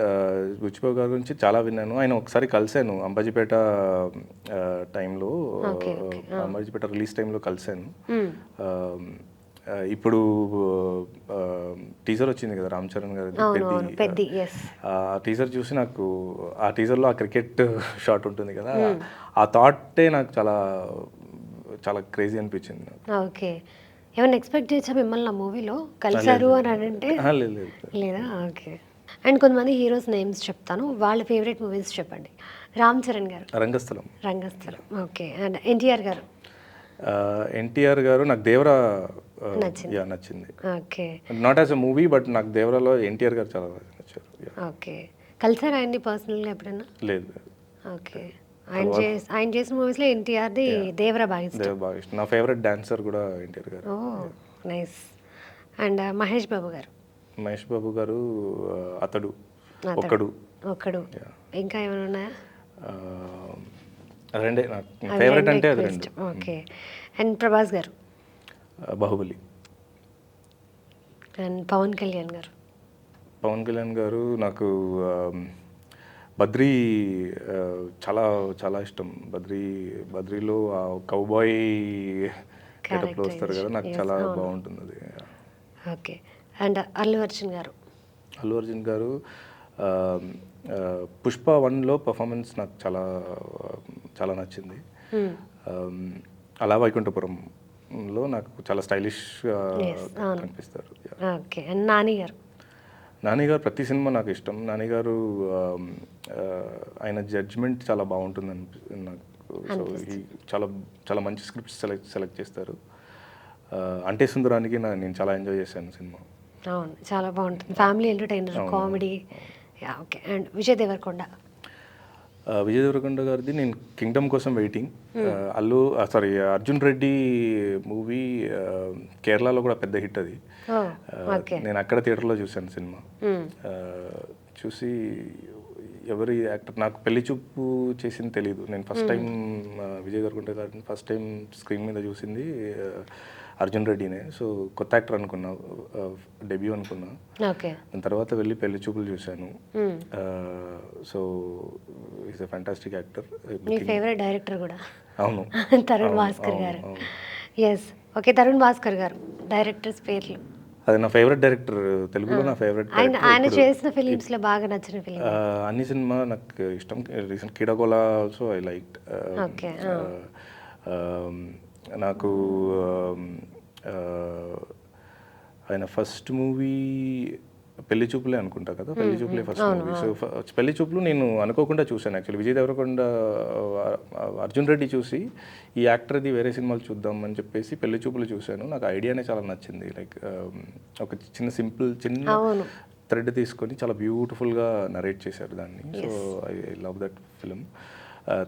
బుచ్చిబాబు గారి గురించి చాలా విన్నాను. ఆయన ఒకసారి కలిశాను అంబాజీపేట టైంలో, అంబాజీపేట రిలీజ్ టైంలో కలిశాను. ఇప్పుడు టీజర్ వచ్చింది కదా రామ్ చరణ్ గారి పెద్ది, ఆ టీజర్ చూసి నాకు ఆ టీజర్లో ఆ క్రికెట్ షాట్ ఉంటుంది కదా, ఆ థాటే నాకు చాలా చాలా క్రేజీ అనిపించింది. ఓకే. ఏమైనా ఎక్స్పెక్ట్ చేయొచ్చా మిమ్మల్ని ఆ మూవీలో కలిసారు అని అంటే? లేదా? ఓకే. అండ్ కొంతమంది హీరోస్ నేమ్స్ చెప్తాను, వాళ్ళ ఫేవరెట్ మూవీస్ చెప్పండి. రామ్ చరణ్ గారు రంగస్థలం. ఓకే. అండ్ ఎన్టీఆర్ గారు నాకు దేవరా నచ్చింది. Okay. Not as a movie but నాకు దేవరాలో ఎన్టీఆర్ గారు చాలా నచ్చారు. ఓకే. కలిసారా ఆయన్ని పర్సనల్గా ఎప్పుడైనా? లేదు. ఓకే. ఆయన చేసిన మూవీస్లో ఎన్టీఆర్ది దేవరా బాగా ఇష్టం. నా ఫేవరెట్ డాన్సర్ కూడా ఎన్టీఆర్ గారు. ఓ నైస్. అండ్ మహేష్ బాబు గారు. మహేష్ బాబు గారు అతడు అతడు. ఒక్కడు. ఒక్కడు. Yeah. ఇంకా ఏమైనా ఉన్నాయా? రెండే నాకు ఫేవరెట్ అంటే అది రెండు. ఓకే. అండ్ ప్రభాస్ గారు. బాహుబలి. అండ్ పవన్ కళ్యాణ్ గారు. పవన్ కళ్యాణ్ గారు నాకు బద్రీ చాలా చాలా ఇష్టం. బద్రీలో ఆ కౌబాయ్ గెటప్లో వస్తారు కదా, నాకు చాలా బాగుంటుంది అది. ఓకే. అండ్ అల్లు అర్జున్ గారు. అల్లు అర్జున్ గారు పుష్ప 1లో పర్ఫార్మెన్స్ నాకు చాలా చాలా నచ్చింది. అలా వైకుంఠపురంలో నాకు చాలా స్టైలిష్గా కనిపిస్తారు. ఓకే. అండ్ నాని గారు. నాని గారు ప్రతి సినిమా నాకు ఇష్టం. నాని గారు ఆయన జడ్జ్మెంట్ చాలా బాగుంటుంది నాకు. సో చాలా చాలా మంచి స్క్రిప్ట్స్ సెలెక్ట్ చేస్తారు. అంటే సుందరానికి నేను చాలా ఎంజాయ్ చేశాను సినిమా. అవును, చాలా బాగుంటుంది. Family entertainer, comedy. Okay. And Vijay Deverakonda. Vijay Deverakonda గారిది నేను కింగ్డమ్ కోసం వెయిటింగ్. అర్జున్ రెడ్డి మూవీ కేరళలో కూడా పెద్ద హిట్ అది. నేను అక్కడ థియేటర్లో చూశాను సినిమా. చూసి ఎవరి యాక్టర్ నాకు పెళ్లి చూపు చేసింది తెలీదు. నేను ఫస్ట్ టైం విజయ్ దేవరకొండ గారిని ఫస్ట్ టైం స్క్రీన్ మీద చూసింది అర్జున్ రెడ్డినే. సో కొత్త యాక్టర్ అనుకున్నా, డెబ్యూ అనుకున్నా. దాని తర్వాత వెళ్ళి పెళ్లి చూపులు చూశాను. So is a fantastic actor. Me favourite director కూడా. అవును, తరుణ్ భాస్కర్ గారు. ఎస్. ఓకే. తరుణ్ భాస్కర్ గారు డైరెక్టర్స్ పేర్లు. అది నా ఫేవరెట్ డైరెక్టర్, తెలుగులో నా ఫేవరెట్. ఆయన చేసిన ఫిలిమ్స్ లో బాగా నచ్చిన ఫిలిం? అన్ని సినిమా నాకు ఇష్టం. రీసెంట్ కీడగోళ ఆల్సో ఐ లైక్డ్. ఓకే. నాకు ఆయన ఫస్ట్ మూవీ పెళ్లి చూపులే అనుకుంటా కదా, పెళ్లి చూపులే ఫస్ట్ మూవీ. సో పెళ్లి చూపులు నేను అనుకోకుండా చూశాను యాక్చువల్లీ. విజయ్ దేవరకొండ అర్జున్ రెడ్డి చూసి ఈ యాక్టర్ది వేరే సినిమాలు చూద్దాం అని చెప్పేసి పెళ్లి చూపులు చూశాను. నాకు ఐడియానే చాలా నచ్చింది. లైక్ ఒక చిన్న థ్రెడ్ తీసుకొని చాలా బ్యూటిఫుల్గా నరేట్ చేశారు దాన్ని. So I love that film.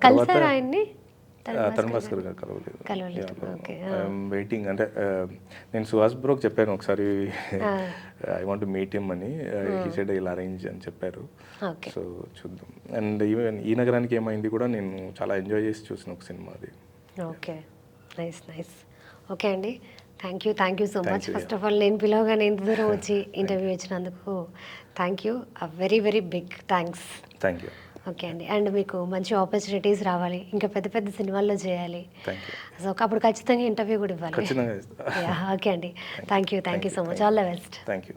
తర్వాత తరుణ్ భాస్కర్ గారు కలవలేదు. I'm waiting. అంటే నేను సుహాస్ బ్రోకి చెప్పాను ఒకసారి I want to meet him అని. హీ సెడ్ ఇలా అరేంజ్ అని చెప్పారు. సో చూద్దాం. అండ్ ఈవెన్ ఈ నగరానికి ఏమైంది కూడా నేను చాలా ఎంజాయ్ చేసి చూసిన ఒక సినిమా అది. ఓకే. నైస్. ఓకే అండి. Thank you so much. First of all నేను పిలవగానే ఇంత దూరం వచ్చి ఇంటర్వ్యూ ఇచ్చినందుకు thank you. Very very big thanks. Thank you. Okay అండి. అండ్ మీకు మంచి ఆపర్చునిటీస్ రావాలి, ఇంకా పెద్ద పెద్ద సినిమాల్లో చేయాలి. సో అప్పుడు ఖచ్చితంగా ఇంటర్వ్యూ కూడా ఇవ్వాలి. ఖచ్చితంగా. ఓకే అండి. Thank you so much. All the best. Thank you.